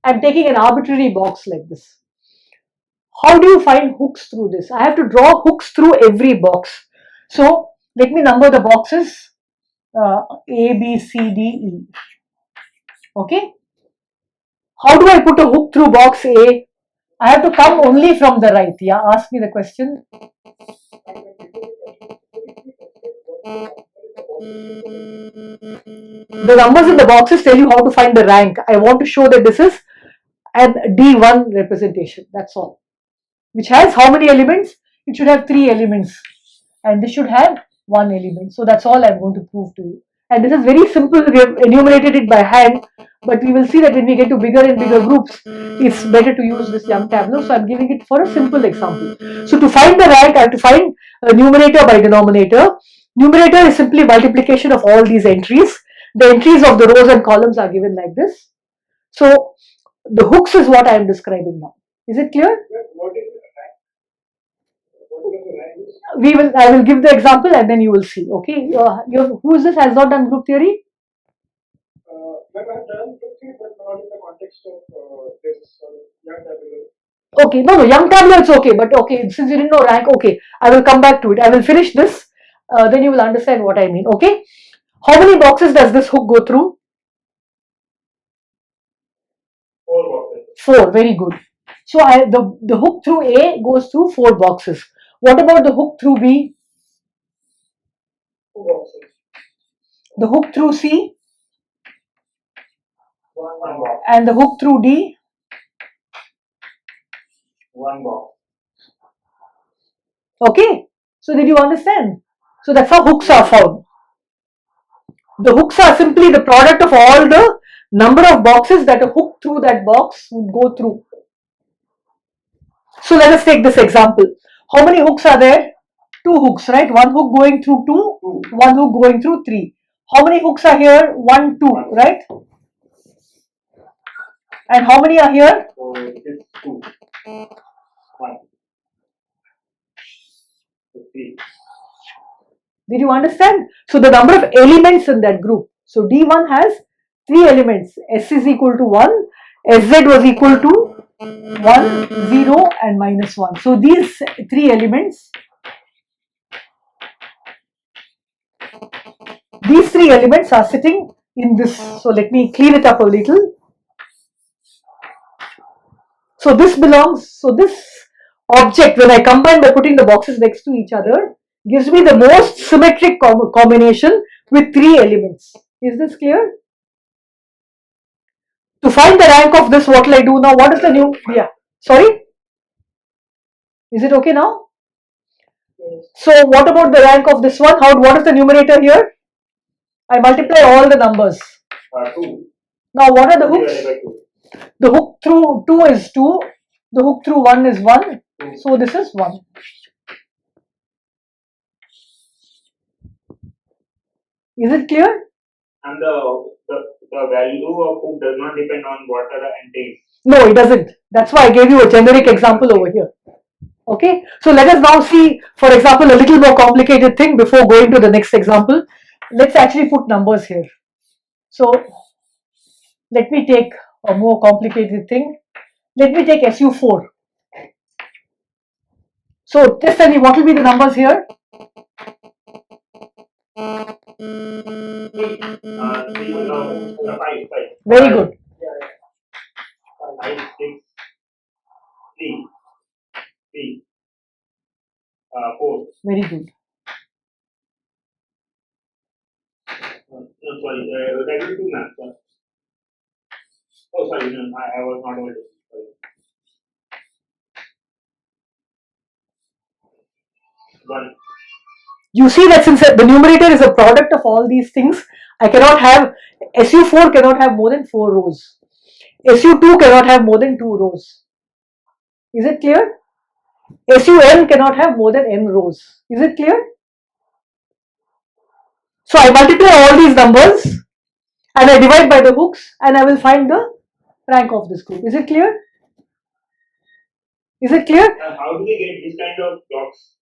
I'm taking an arbitrary box like this. How do you find hooks through this? I have to draw hooks through every box. So let me number the boxes A, B, C, D, E. Okay. How do I put a hook through box A? I have to come only from the right. Yeah, ask me the question. The numbers in the boxes tell you how to find the rank. I want to show that this is an D1 representation. That's all. Which has how many elements? It should have 3 elements. And this should have 1 element. So that's all I'm going to prove to you. And this is very simple. We have enumerated it by hand. But we will see that when we get to bigger and bigger groups, it's better to use this young tableau. So I'm giving it for a simple example. So to find the rank, I have to find a numerator by denominator. Numerator is simply multiplication of all these entries. The entries of the rows and columns are given like this. So the hooks is what I am describing now. Is it clear? I will give the example and then you will see. Okay. Who is this has not done group theory? I've done group theory, but not in the context of this young tableau. Okay, no, young tableau it's okay, but okay, since you didn't know rank, okay, I will come back to it. I will finish this, then you will understand what I mean. Okay, how many boxes does this hook go through? 4 boxes. 4. Very good. So the hook through A goes through 4 boxes. What about the hook through B? 2 boxes. The hook through C 1 box. and the hook through D? 1 box. Okay, so did you understand? So that's how hooks are found. The hooks are simply the product of all the number of boxes that a hook through that box would go through. So let us take this example. How many hooks are there? 2 hooks, right? 1 hook going through 2, 1 hook going through 3. How many hooks are here? 1, 2, right? And how many are here? So it is 2. 1. 3. Did you understand? So the number of elements in that group. So D1 has 3 elements. S is equal to 1, SZ was equal to 1, 0 and minus 1. So these 3 elements, are sitting in this. So let me clean it up a little. So this belongs, so this object, when I combine by putting the boxes next to each other, gives me the most symmetric combination with 3 elements. Is this clear? To find the rank of this, what will I do now? What is the new? Yeah. Sorry? Is it okay now? Yes. So what about the rank of this one? What is the numerator here? I multiply all the numbers. 2. Now what are the hooks? Divided by 2. The hook through 2 is 2. The hook through 1 is 1. So this is 1. Is it clear? And the value of hook does not depend on what are the entries. No, it doesn't. That's why I gave you a generic example over here. Okay. So let us now see, for example, a little more complicated thing before going to the next example. Let's actually put numbers here. So let me take a more complicated thing. Let me take SU4. So just tell me what will be the numbers here? 5. Very good. 5, 6, 3, 3, 4. Very good. No, sorry, that is 2 maths. Oh, sorry, no, I was not able to. Sorry. 1. You see that since the numerator is a product of all these things, I cannot have, SU4 cannot have more than 4 rows. SU2 cannot have more than 2 rows. Is it clear? SUN cannot have more than n rows. Is it clear? So I multiply all these numbers and I divide by the hooks and I will find the rank of this group. Is it clear? Is it clear? How do we get this kind of blocks?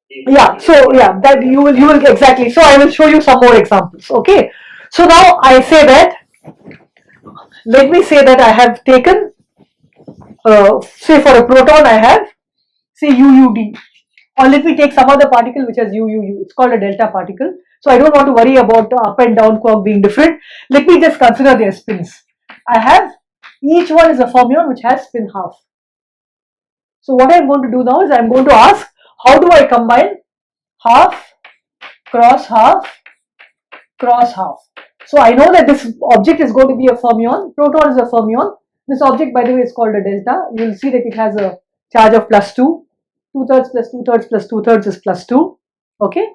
Yeah, so yeah, that you will exactly. So I will show you some more examples. Okay. So now I say that, let me say that I have taken, say for a proton I have, say UUD, or let me take some other particle which has UUU. It's called a delta particle. So I don't want to worry about up and down quark being different. Let me just consider their spins. I have, each one is a fermion which has spin half. So what I'm going to do now is I'm going to ask, how do I combine half cross half cross half? So I know that this object is going to be a fermion. Proton is a fermion. This object, by the way, is called a delta. You will see that it has a charge of +2. 2/3 plus 2/3 plus 2/3 is +2. Okay.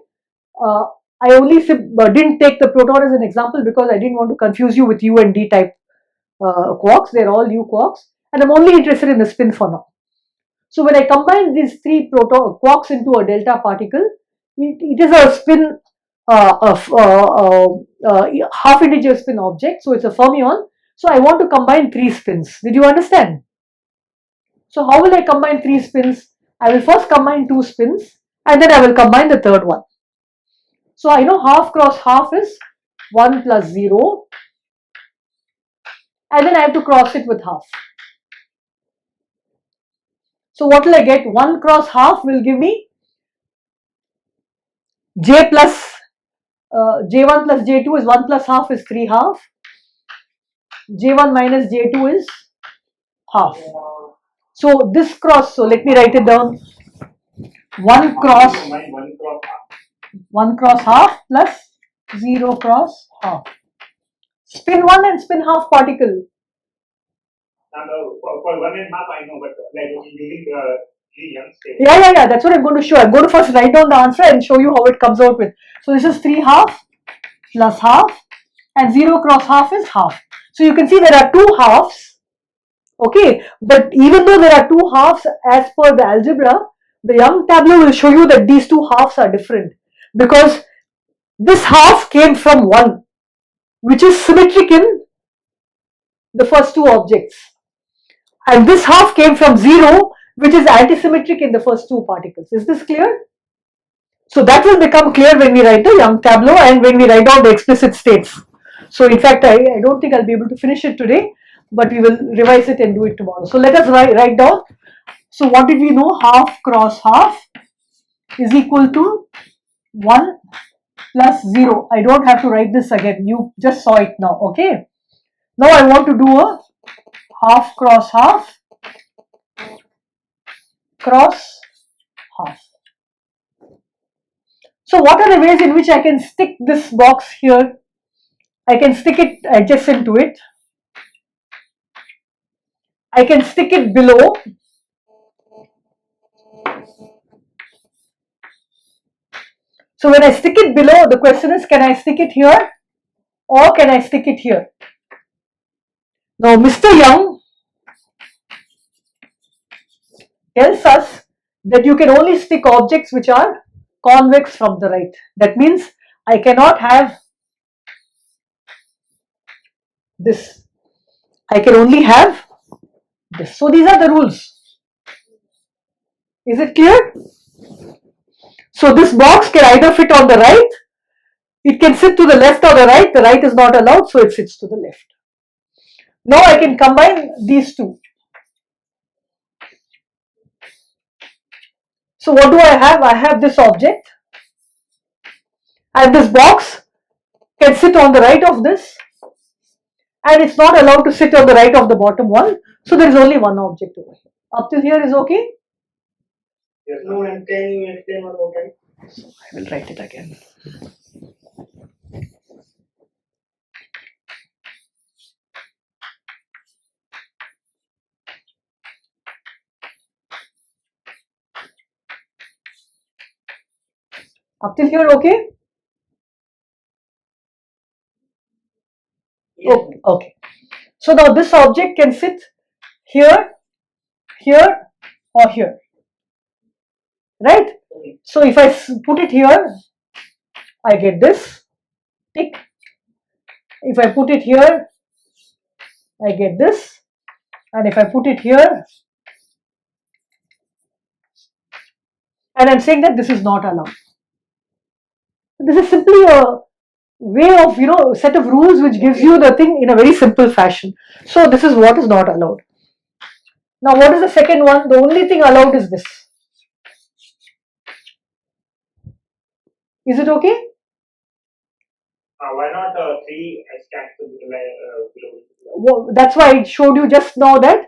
I only didn't take the proton as an example because I didn't want to confuse you with U and D type quarks. They're all U quarks, and I'm only interested in the spin for now. So when I combine these three proton quarks into a delta particle, it is a spin half integer spin object. So it's a fermion. So I want to combine three spins. Did you understand? So how will I combine three spins? I will first combine two spins and then I will combine the third one. So I know half cross half is 1 plus 0, and then I have to cross it with half. So what will I get? 1 cross half will give me j plus j1 plus j2 is 1 plus half is 3 half. j1 minus j2 is half. So this cross, so let me write it down. 1 cross 1 cross half plus 0 cross half. Spin 1 and spin half particle. For 1.5 I know, but like using Young state. Yeah, that's what I'm going to show. I'm going to first write down the answer and show you how it comes out with. So this is 3 half plus half, and 0 cross half is half. So you can see there are two halves. Okay, but even though there are two halves as per the algebra, the Young tableau will show you that these two halves are different, because this half came from 1, which is symmetric in the first two objects, and this half came from 0, which is antisymmetric in the first two particles. Is this clear? So that will become clear when we write the Young tableau and when we write down the explicit states. So in fact, I don't think I'll be able to finish it today, but we will revise it and do it tomorrow. So let us write down. So what did we know? Half cross half is equal to 1 plus 0. I don't have to write this again. You just saw it now. Okay. Now I want to do a half cross half cross half. So what are the ways in which I can stick this box here? I can stick it adjacent to it. I can stick it below. So when I stick it below, the question is, can I stick it here or can I stick it here? Now Mr. Young tells us that you can only stick objects which are convex from the right. That means I cannot have this. I can only have this. So these are the rules. Is it clear? So this box can either fit on the right, it can sit to the left or the right. The right is not allowed, so it sits to the left. Now I can combine these two. So what do I have? I have this object, and this box can sit on the right of this, and it's not allowed to sit on the right of the bottom one. So there is only one object over here. Up till here is okay? Yes, No, and can you explain one more time? So I will write it again. Up till here okay? Yes. Okay. So now this object can sit here, here, or here. Right? So if I put it here, I get this tick. If I put it here, I get this. And if I put it here, and I'm saying that this is not allowed. This is simply a way of, set of rules which gives you the thing in a very simple fashion. So this is what is not allowed. Now what is the second one? The only thing allowed is this. Is it okay? Why not three stacks below? Well, that's why I showed you just now that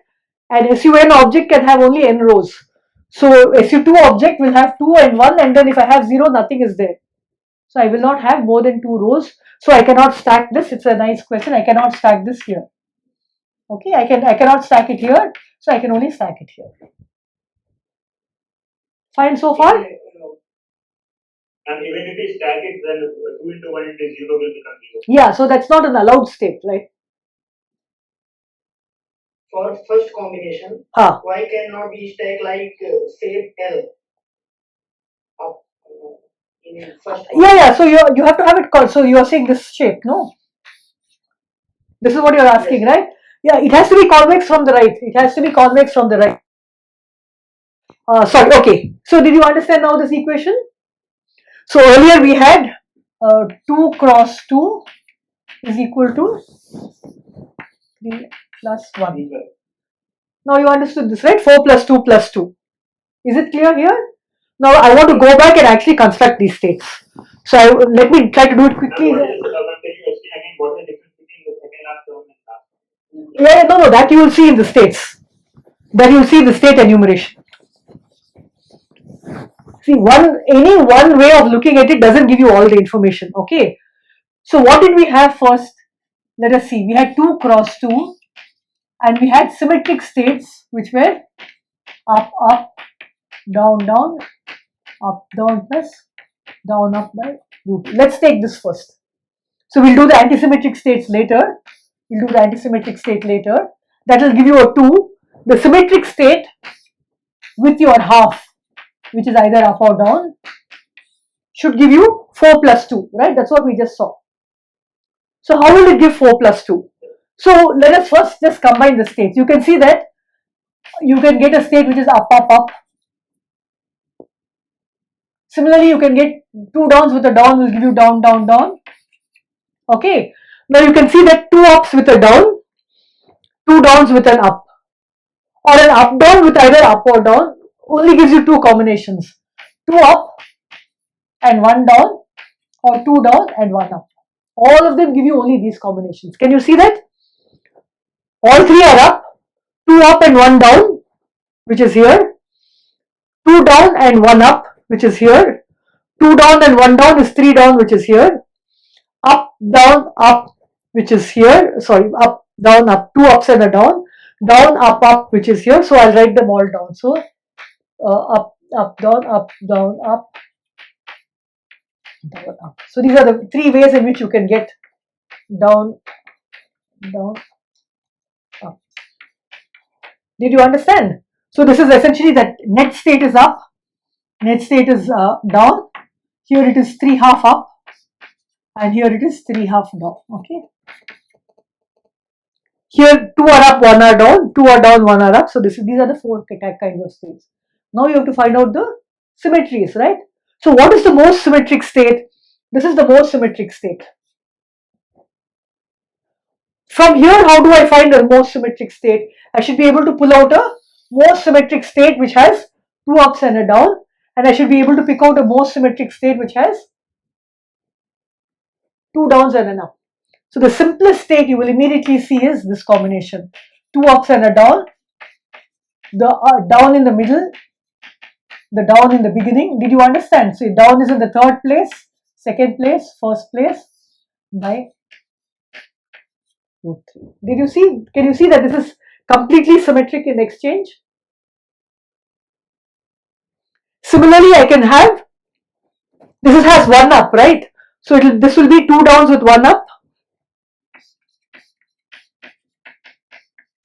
an SUN object can have only n rows. So SU2 object will have 2 and 1, and then if I have 0, nothing is there. So I will not have more than 2 rows. So I cannot stack this. It's a nice question. I cannot stack this here. Okay, I cannot stack it here. So I can only stack it here. Fine so far? And even if we stack it, then 2 into 1 into 0 will become 0. Yeah, so that's not an allowed state, right? For first combination, Ah. why cannot we stack like shape L up in first? Yeah. So you have to have it called. So you are saying this shape, no? This is what you're asking, Yes. right? Yeah, it has to be convex from the right. It has to be convex from the right. Sorry, okay. So did you understand now this equation? So earlier we had 2 cross 2 is equal to 3 plus 1. Now you understood this, right? 4 plus 2 plus 2. Is it clear here? Now I want to go back and actually construct these states. So let me try to do it quickly. Can you explain again what is the difference between the second last term and last? Yeah, no, that you will see in the states. That you will see in the state enumeration. See, any one way of looking at it doesn't give you all the information. Okay. So what did we have first? Let us see. We had 2 cross 2, and we had symmetric states which were up, up, down, down, up, down plus down, up by root. Let's take this first. So we'll do the antisymmetric states later. That will give you a 2. The symmetric state with your half, which is either up or down, should give you 4 plus 2, right? That's what we just saw. So how will it give 4 plus 2? So let us first just combine the states. You can see that you can get a state which is up, up, up. Similarly, you can get 2 downs with a down will give you down, down, down. Okay. Now you can see that 2 ups with a down, 2 downs with an up, or an up down with either up or down only gives you 2 combinations. 2 up and 1 down, or 2 down and 1 up. All of them give you only these combinations. Can you see that? All 3 are up, 2 up and 1 down, which is here. 2 down and 1 up, which is here. 2 down and 1 down is 3 down, which is here. Up, down, up, which is here. Sorry, up, down, up, 2 ups and a down. Down, up, up, which is here. So I'll write them all down. So up, up, down, up, down, up, down, up. So these are the 3 ways in which you can get down, down, up. Did you understand? So this is essentially that net state is up, net state is down. Here it is 3 half up, and here it is 3 half down. Okay. Here 2 are up, 1 are down, 2 are down, 1 are up. So these are the 4 kinds of states. Now you have to find out the symmetries, right? So what is the most symmetric state? This is the most symmetric state. From here, how do I find the most symmetric state? I should be able to pull out a most symmetric state which has 2 ups and a down, and I should be able to pick out a most symmetric state which has 2 downs and an up. So the simplest state you will immediately see is this combination: 2 ups and a down, the down in the middle, the down in the beginning. Did you understand? So down is in the 3rd place, 2nd place, 1st place by root 3. Did you see? Can you see that this is completely symmetric in exchange? Similarly, I can have, this has 1 up, right? So this will be 2 downs with 1 up,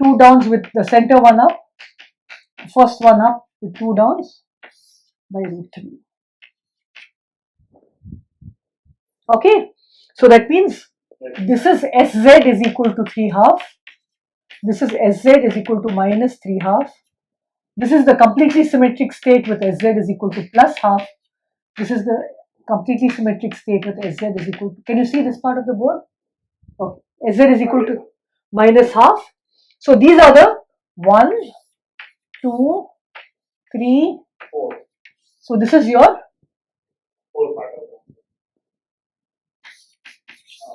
2 downs with the center 1 up, first 1 up with 2 downs by root 3. Okay, so that means this is Sz is equal to 3 half, this is Sz is equal to minus 3 half, This is the completely symmetric state with Sz is equal to plus half. This is the completely symmetric state with Sz is equal to, can you see this part of the board? Okay, Sz is equal to minus half. So these are the 1, 2, 3, 4. so this is your 4 part of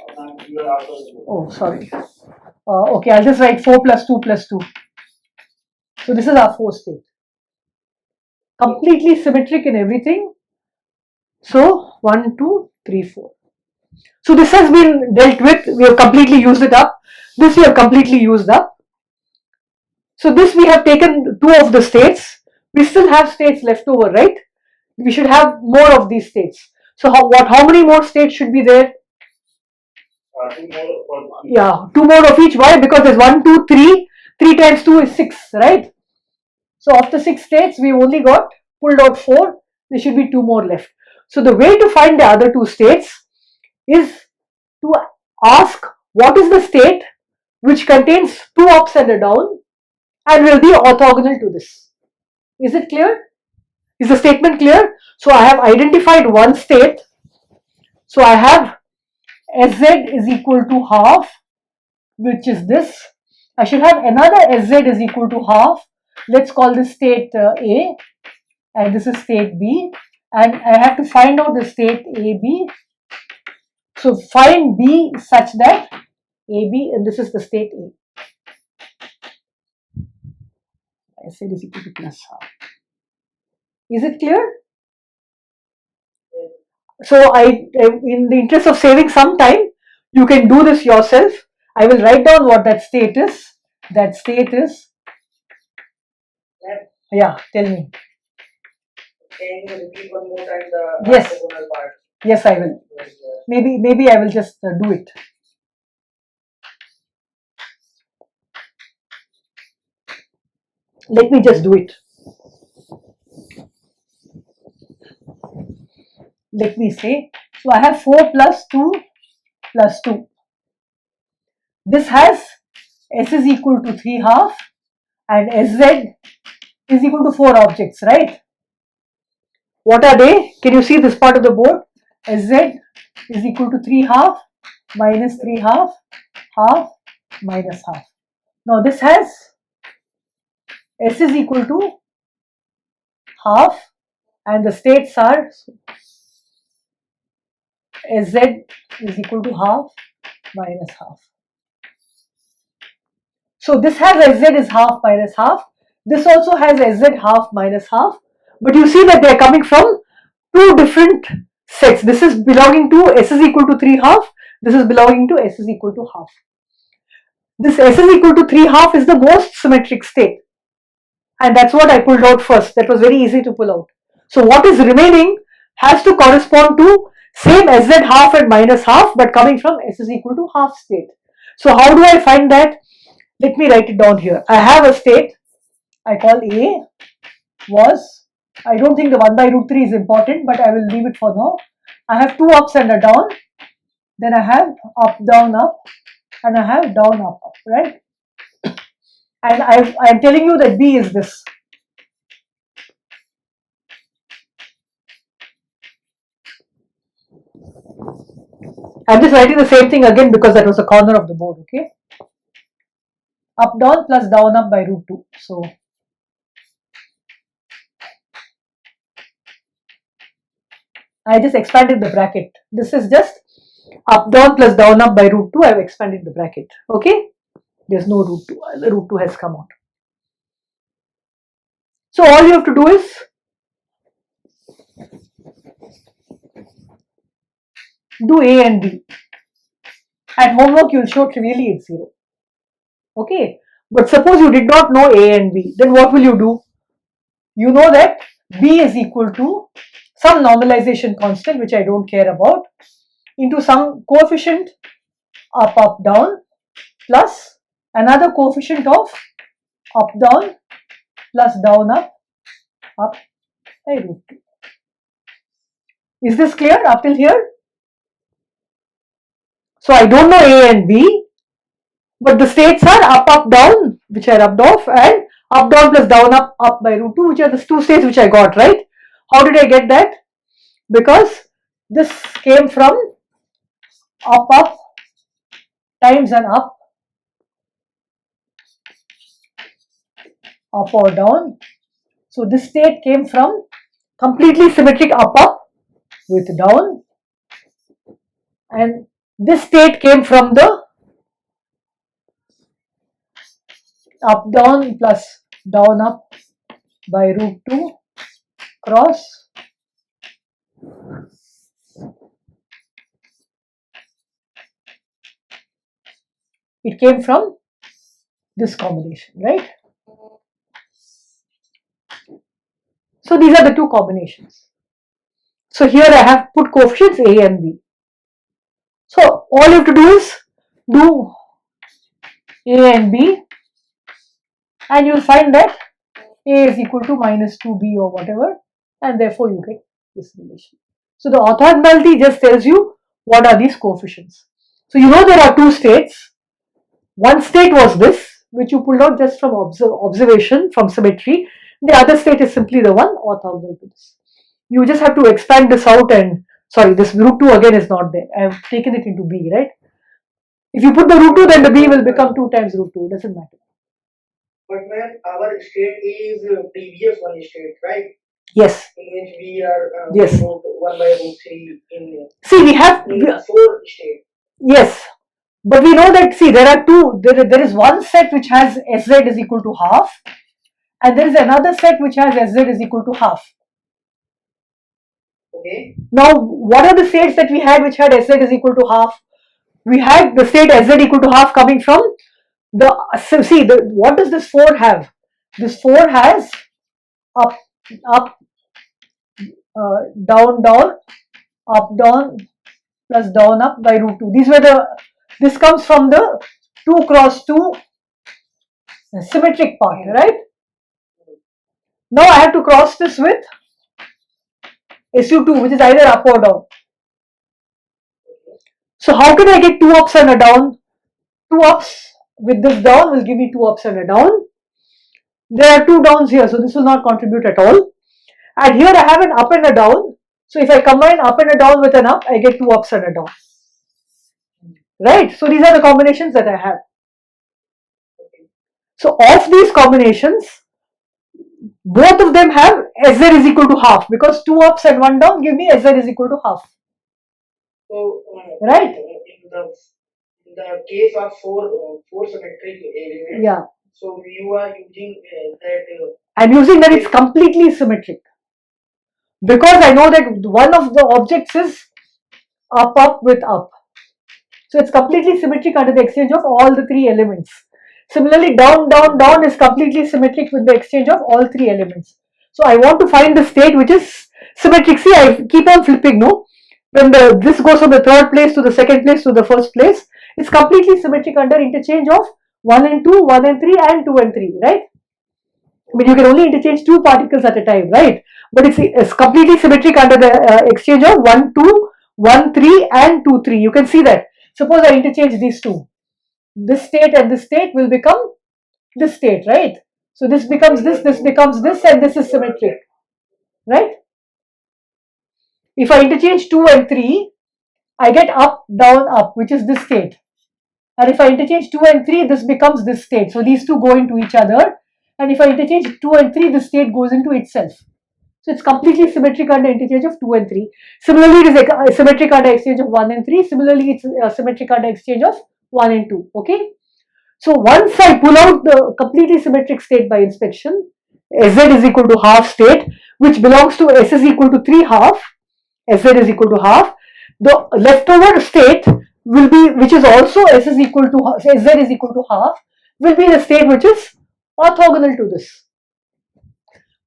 that. Now you are out of the board. oh sorry okay, I'll just write 4 plus 2 plus 2. So this is our 4 state, completely symmetric in everything. So 1, 2, 3, 4. So this has been dealt with, we have completely used it up. This we have completely used up. So this we have taken 2 of the states. We still have states left over, right? We should have more of these states. So how many more states should be there? 2 more for Yeah, 2 more of each. Why? Because there's 1, 2, 3. 3 times 2 is 6, right? So of the 6 states, we've only pulled out 4. There should be 2 more left. So the way to find the other 2 states is to ask what is the state which contains 2 ups and a down and will be orthogonal to this. Is it clear? Is the statement clear? So I have identified one state. So I have Sz is equal to half, which is this. I should have another Sz is equal to half. Let's call this state A, and this is state B, and I have to find out the state AB. So find B such that AB, and this is the state A. Sz is equal to plus half. Is it clear? So in the interest of saving some time, you can do this yourself. I will write down what that state is. That state is, yeah, tell me. Can you repeat one more time the Yes. orthogonal part? Yes, I will. Maybe I will just do it. Let me just do it. Let me say, so I have 4 plus 2 plus 2. This has S is equal to 3 half and Sz is equal to 4 objects, right? What are they? Can you see this part of the board? Sz is equal to 3 half minus 3 half, half minus half. Now this has S is equal to half and the states are Sz is equal to half minus half. So this has Sz is half minus half. This also has Sz half minus half. But you see that they are coming from 2 different sets. This is belonging to S is equal to 3 half. This is belonging to S is equal to half. This S is equal to 3 half is the most symmetric state. And that's what I pulled out first. That was very easy to pull out. So what is remaining has to correspond to same Sz half and minus half, but coming from S is equal to half state. So how do I find that? Let me write it down here. I have a state I call A was, I don't think the 1 by root 3 is important, but I will leave it for now. I have 2 ups and a down. Then I have up, down, up, and I have down, up, up, right? And I am telling you that B is this. I'm just writing the same thing again because that was the corner of the board, okay? Up, down plus down, up by root 2. So I just expanded the bracket. This is just up, down plus down, up by root 2. I have expanded the bracket, okay? There's no root 2. The root 2 has come out. So all you have to do is do A and B. At homework, you will show trivially it's 0. Okay. But suppose you did not know A and B, then what will you do? You know that B is equal to some normalization constant, which I don't care about, into some coefficient up, up, down, plus another coefficient of up, down, plus down, up by root 2. Is this clear up till here? So I don't know A and B, but the states are up, up, down, which I rubbed off, and up down plus down up by root 2, which are the two states which I got, right? How did I get that? Because this came from up times an up or down. So this state came from completely symmetric up with down, and this state came from the up down plus down up by root 2 cross it came from this combination, right? So these are the two combinations. So here I have put coefficients A and B. So all you have to do is do A and B, and you'll find that A is equal to minus 2B or whatever, and therefore you get this relation. So the orthogonality just tells you what are these coefficients. So you know there are two states. One state was this, which you pulled out just from observation, from symmetry. The other state is simply the one orthogonal to this. You just have to expand this out, and sorry, this root 2 again is not there. I have taken it into B, right? If you put the root 2, then the B will become 2 times root 2. It doesn't matter. But ma'am, our state is previous one state, right? Yes. In which we are Yes. 1 by root 3 in See, we have 4 state. yes, but we know that, see, there are two. There is one set which has Sz is equal to half, and there is another set which has Sz is equal to half. Okay. Now, what are the states that we had which had Sz is equal to half? We had the state Sz equal to half coming from the, so see, what does this 4 have? This 4 has up, down, up, down, plus down, up by root 2. This comes from the 2 cross 2 symmetric part, right? Now I have to cross this with SU2, which is either up or down. So how can I get 2 ups and a down? 2 ups with this down will give me 2 ups and a down. There are 2 downs here, so this will not contribute at all. And here I have an up and a down. So if I combine up and a down with an up, I get 2 ups and a down. Right? So these are the combinations that I have. So of these combinations, both of them have Sz is equal to half, because 2 ups and 1 down give me Sz is equal to half. So Right? In the case of four symmetric elements, Yeah. so you are using that. I'm using that it's completely symmetric, because I know that one of the objects is up with up. So it's completely symmetric under the exchange of all the 3 elements. Similarly, down is completely symmetric with the exchange of all 3 elements. So I want to find the state which is symmetric. See, I keep on flipping, no? When this goes from the third place to the second place to the first place, it's completely symmetric under interchange of 1 and 2, 1 and 3, and 2 and 3, right? I mean, you can only interchange 2 particles at a time, right? But it's completely symmetric under the exchange of 1, 2, 1, 3, and 2, 3. You can see that. Suppose I interchange these two. This state and this state will become this state, right? So this becomes this becomes this, and this is symmetric, right? If I interchange 2 and 3, I get up, down, up, which is this state. And if I interchange 2 and 3, this becomes this state. So these two go into each other. And if I interchange 2 and 3, the state goes into itself. So it's completely symmetric under interchange of 2 and 3. Similarly, it is symmetric under exchange of 1 and 3. Similarly, it's symmetric under exchange of 1 and 2. Okay. So once I pull out the completely symmetric state by inspection, Sz is equal to half state, which belongs to S is equal to 3 half, Sz is equal to half. The leftover state will be, which is also S is equal to Sz is equal to half, will be the state which is orthogonal to this.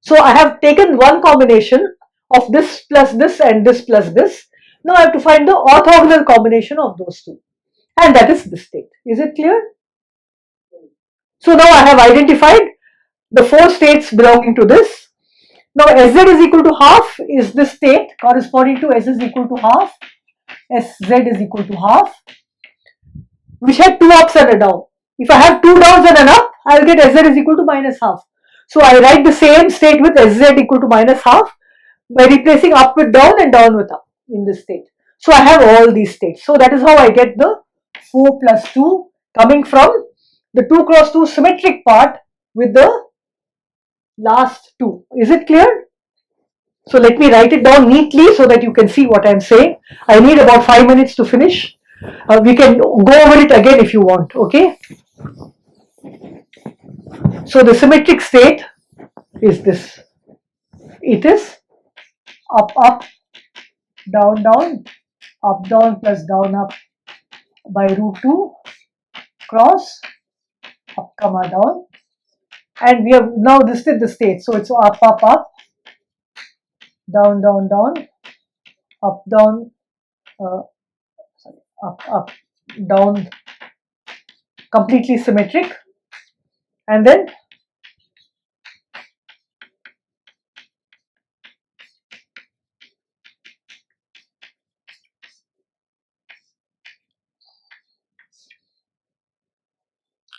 So I have taken one combination of this plus this and this plus this. Now I have to find the orthogonal combination of those two, and that is this state. Is it clear? So now I have identified the 4 states belonging to this. Now Sz is equal to half is this state corresponding to S is equal to half, Sz is equal to half, which had 2 ups and a down. If I have 2 downs and an up, I will get Sz is equal to minus half. So I write the same state with sz equal to minus half by replacing up with down and down with up in this state. So I have all these states. So that is how I get the 4 plus 2 coming from the 2 cross 2 symmetric part with the last 2. Is it clear? So let me write it down neatly so that you can see what I am saying. I need about 5 minutes to finish. We can go over it again if you want, okay? So the symmetric state is this. It is up, up, down, down, up, down plus down, up by root 2 cross up, comma, down. And we have now listed the state. So it's up, up, up, down, down, down, up, down, up, up, down, completely symmetric, and then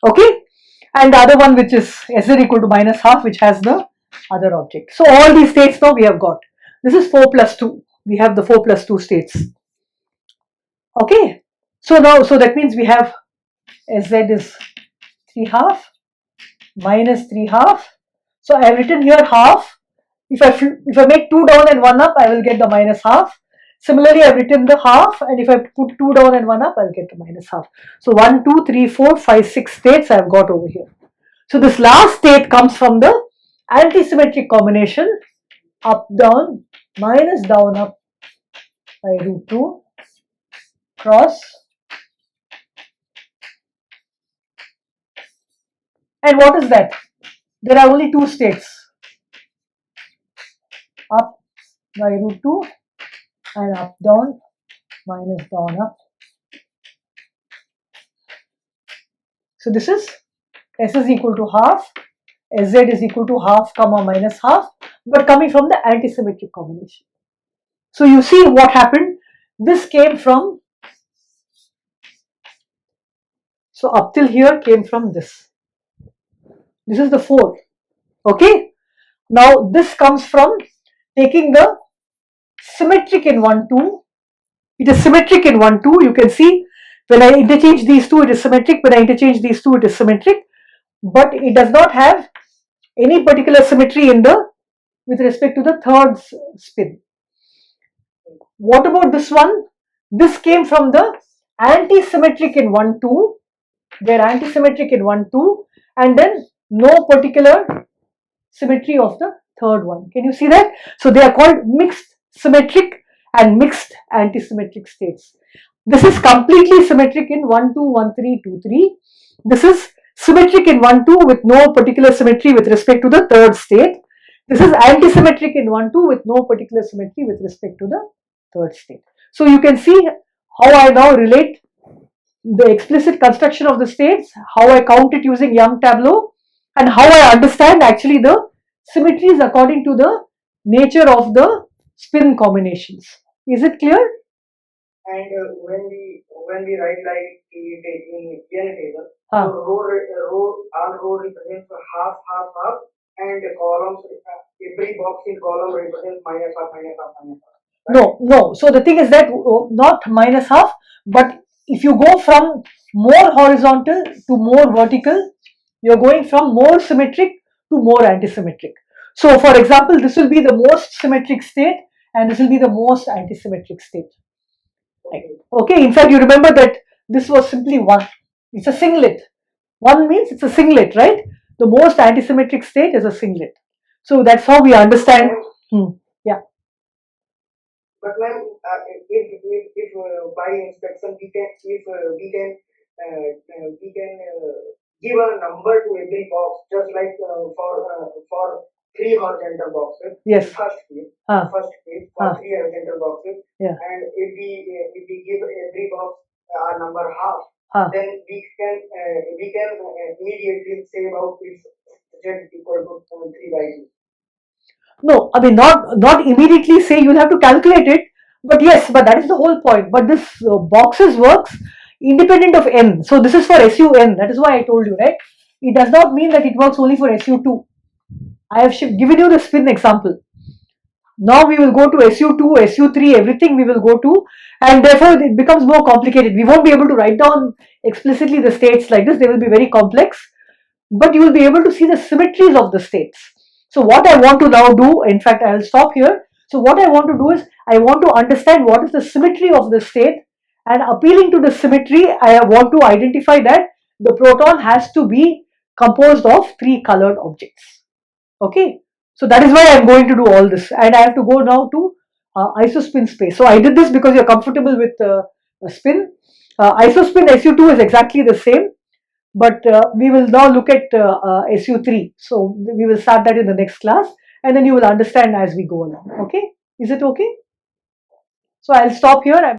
okay, and the other one which is s equal to minus half, which has the other object. So all these states now we have got. This is 4 plus 2. We have the 4 plus 2 states. Okay, so now, so that means we have sz is 3 half minus 3 half. So I have written here half. If I make 2 down and 1 up, I will get the minus half. Similarly, I have written the half, and if I put 2 down and 1 up, I'll get the minus half. So 1, 2, 3, 4, 5, 6 states I have got over here. So this last state comes from the antisymmetric combination up, down, minus down, up by root 2 cross. And what is that? There are only 2 states. Up by root 2 and up, down, minus down, up. So this is s is equal to half, sz is equal to half comma minus half, but coming from the antisymmetric combination. So you see what happened. This came from, so up till here came from this. This is the 4. Okay. Now this comes from taking the symmetric in 1, 2. It is symmetric in 1, 2. You can see when I interchange these two, it is symmetric. When I interchange these two, it is symmetric. But it does not have any particular symmetry in the with respect to the third spin. What about this one? This came from the anti-symmetric in 1, 2. They are anti-symmetric in 1, 2, and then no particular symmetry of the third one. Can you see that? So they are called mixed symmetric and mixed anti-symmetric states. This is completely symmetric in 1, 2, 1, 3, 2, 3. This is symmetric in 1, 2 with no particular symmetry with respect to the third state. This is anti-symmetric in 1, 2 with no particular symmetry with respect to the third state. So you can see how I now relate the explicit construction of the states, how I count it using Young tableau, and how I understand actually the symmetries according to the nature of the spin combinations. Is it clear? And when we write like in N table, Huh. so all row represents half, half, half, and the columns, every box in column represents minus half, minus half, minus half. No. So the thing is that not minus half, but if you go from more horizontal to more vertical, you're going from more symmetric to more antisymmetric. So for example, this will be the most symmetric state and this will be the most antisymmetric state. Okay, in fact, you remember that this was simply one. It's a singlet. One means it's a singlet, right? The most antisymmetric state is a singlet. So that's how we understand. Yeah. But ma'am, if by inspection we can give a number to every box, just like for 3 horizontal boxes. Yes. First page for 3 horizontal boxes. Yeah. And if we give every box a number half, then we can immediately say about its z equal to 3 by 2. No, I mean not immediately say, you'll have to calculate it, but yes, but that is the whole point. But this boxes works independent of n. So this is for SU n. That is why I told you, right? It does not mean that it works only for SU2. I have given you the spin example. Now we will go to SU2, SU3, everything we will go to, and therefore it becomes more complicated. We won't be able to write down explicitly the states like this, they will be very complex, but you will be able to see the symmetries of the states. So what I want to now do, in fact I will stop here. So what I want to do is, I want to understand what is the symmetry of the state, and appealing to the symmetry, I want to identify that the proton has to be composed of 3 colored objects. Okay, so that is why I am going to do all this, and I have to go now to isospin space. So I did this because you're comfortable with spin. Isospin SU2 is exactly the same, but we will now look at SU3. So we will start that in the next class, and then you will understand as we go along. Okay, is it okay? So I'll stop here.